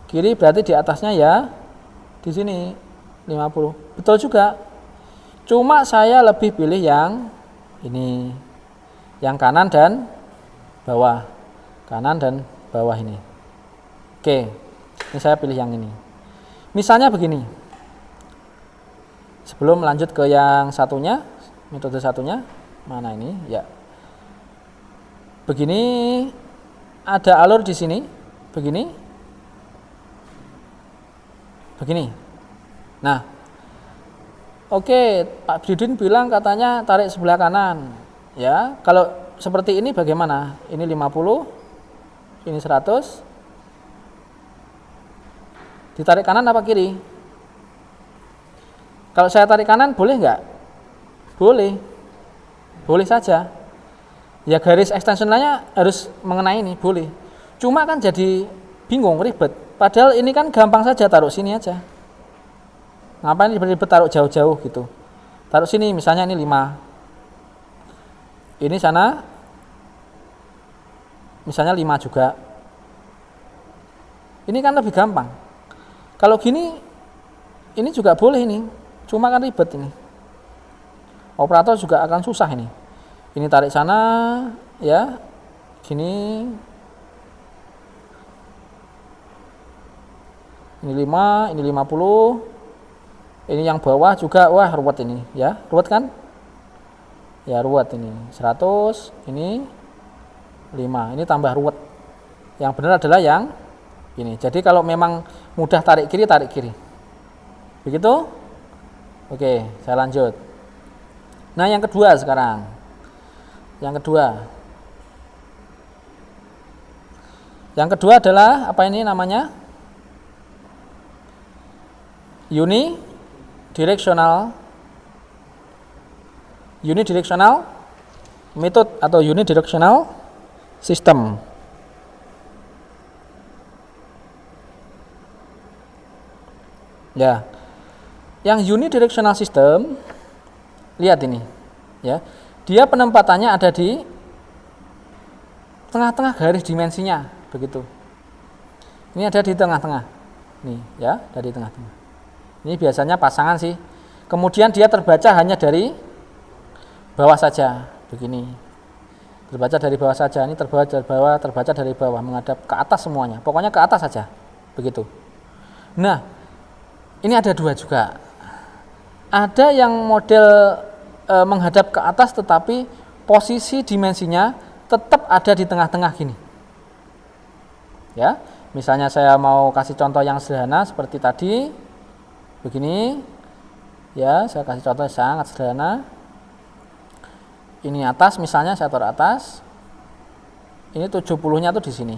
Kiri berarti di atasnya ya di sini 50. Betul juga. Cuma saya lebih pilih yang ini. Yang kanan dan bawah, kanan dan bawah ini. Oke, ini saya pilih yang ini. Misalnya begini, sebelum lanjut ke yang satunya, metode satunya, mana ini? Ya, begini, ada alur di sini, begini. Nah, oke, Pak Bidin bilang katanya tarik sebelah kanan, ya. Kalau seperti ini bagaimana? Ini 50, ini 100. Ditarik kanan apa kiri? Kalau saya tarik kanan boleh nggak? Boleh. Boleh saja. Ya garis extension line-nya harus mengenai ini, boleh. Cuma kan jadi bingung, ribet. Padahal ini kan gampang saja, taruh sini aja. Ngapain ribet-ribet taruh jauh-jauh gitu. Taruh sini misalnya ini 5. Ini sana misalnya 5 juga. Ini kan lebih gampang. Kalau gini ini juga boleh ini. Cuma kan ribet ini. Operator juga akan susah ini. Ini tarik sana ya. Gini. Ini 5, ini 50. Ini yang bawah juga wah ruwet ini ya. Ruwet kan? Ya ruwet ini 100, ini 5, ini tambah ruwet. Yang benar adalah yang ini. Jadi kalau memang mudah tarik kiri, begitu. Oke, saya lanjut. Nah yang kedua sekarang, yang kedua adalah apa ini namanya? Unidirectional method atau unidirectional system. Ya. Yang unidirectional system, lihat ini, ya. Dia penempatannya ada di tengah-tengah garis dimensinya, begitu. Ini ada di tengah-tengah. Nih, ya, dari tengah-tengah. Ini biasanya pasangan sih. Kemudian dia terbaca hanya dari bawah saja, begini. Terbaca dari bawah saja, ini terbaca dari bawah, menghadap ke atas semuanya. Pokoknya ke atas saja, begitu. Nah, ini ada dua juga. Ada yang model menghadap ke atas, tetapi posisi dimensinya tetap ada di tengah-tengah gini. Ya, misalnya saya mau kasih contoh yang sederhana seperti tadi, begini. Ya, saya kasih contoh sangat sederhana. Ini atas, misalnya saya taruh atas. Ini 70-nya tuh di sini.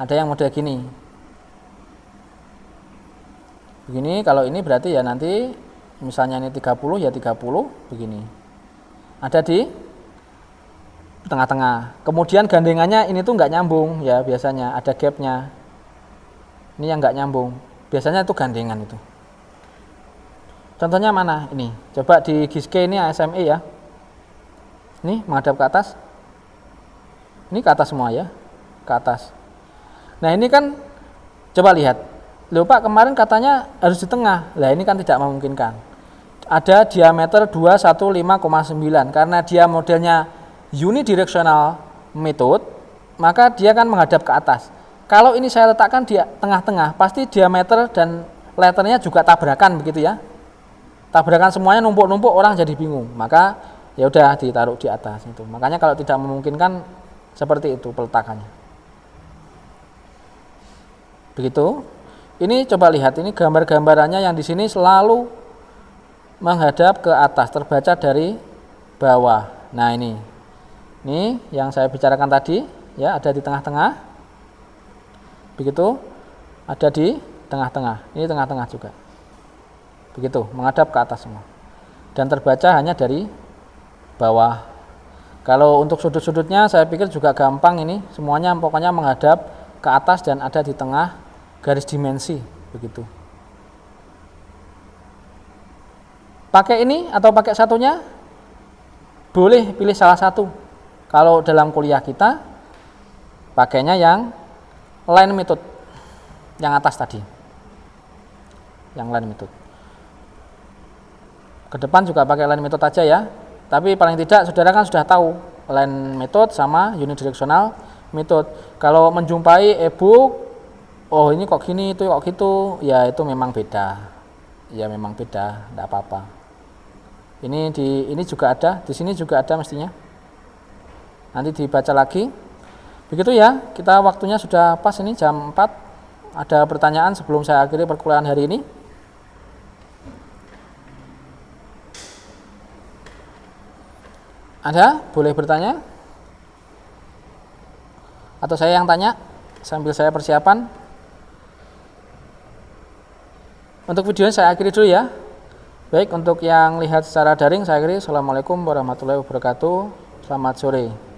Ada yang model gini. Begini, kalau ini berarti ya nanti misalnya ini 30 ya 30 begini. Ada di tengah-tengah. Kemudian gandengannya ini tuh nggak nyambung ya, biasanya ada gapnya. Ini yang nggak nyambung. Biasanya itu gandengan itu. Contohnya mana? Ini. Coba di GISK ini ASME ya. Ini menghadap ke atas. Ini ke atas semua ya. Ke atas. Nah, ini kan coba lihat. Loh Pak, kemarin katanya harus di tengah. Lah ini kan tidak memungkinkan. Ada diameter 215,9 karena dia modelnya unidirectional method, maka dia kan menghadap ke atas. Kalau ini saya letakkan di tengah-tengah, pasti diameter dan letternya juga tabrakan begitu ya. tabrakan semuanya numpuk-numpuk, orang jadi bingung. Maka ya udah ditaruh di atas itu. Makanya kalau tidak memungkinkan seperti itu peletakannya. Begitu. Ini coba lihat, ini gambar-gambarannya yang di sini selalu menghadap ke atas, terbaca dari bawah. Nah, ini yang saya bicarakan tadi, ya, ada di tengah-tengah. Begitu. Ada di tengah-tengah. Ini tengah-tengah juga. Begitu, menghadap ke atas semua. Dan terbaca hanya dari bawah. Kalau untuk sudut-sudutnya saya pikir juga gampang ini, semuanya pokoknya menghadap ke atas dan ada di tengah garis dimensi, begitu. Pakai ini atau pakai satunya, boleh pilih salah satu. Kalau dalam kuliah kita pakainya yang line method, yang atas tadi, yang line method. Ke depan juga pakai line method aja ya. Tapi paling tidak saudara kan sudah tahu line method sama unidirectional method. Kalau menjumpai e-book, oh ini kok gini, itu kok gitu, ya itu memang beda. Ya memang beda, tidak apa-apa. Ini juga ada, di sini juga ada mestinya. Nanti dibaca lagi. Begitu ya, kita waktunya sudah pas ini jam 4. Ada pertanyaan sebelum saya akhiri perkuliahan hari ini? Ada? Boleh bertanya? Atau saya yang tanya sambil saya persiapan? Untuk videonya saya akhiri dulu ya. Baik, untuk yang lihat secara daring saya akhiri. Assalamualaikum warahmatullahi wabarakatuh. Selamat sore.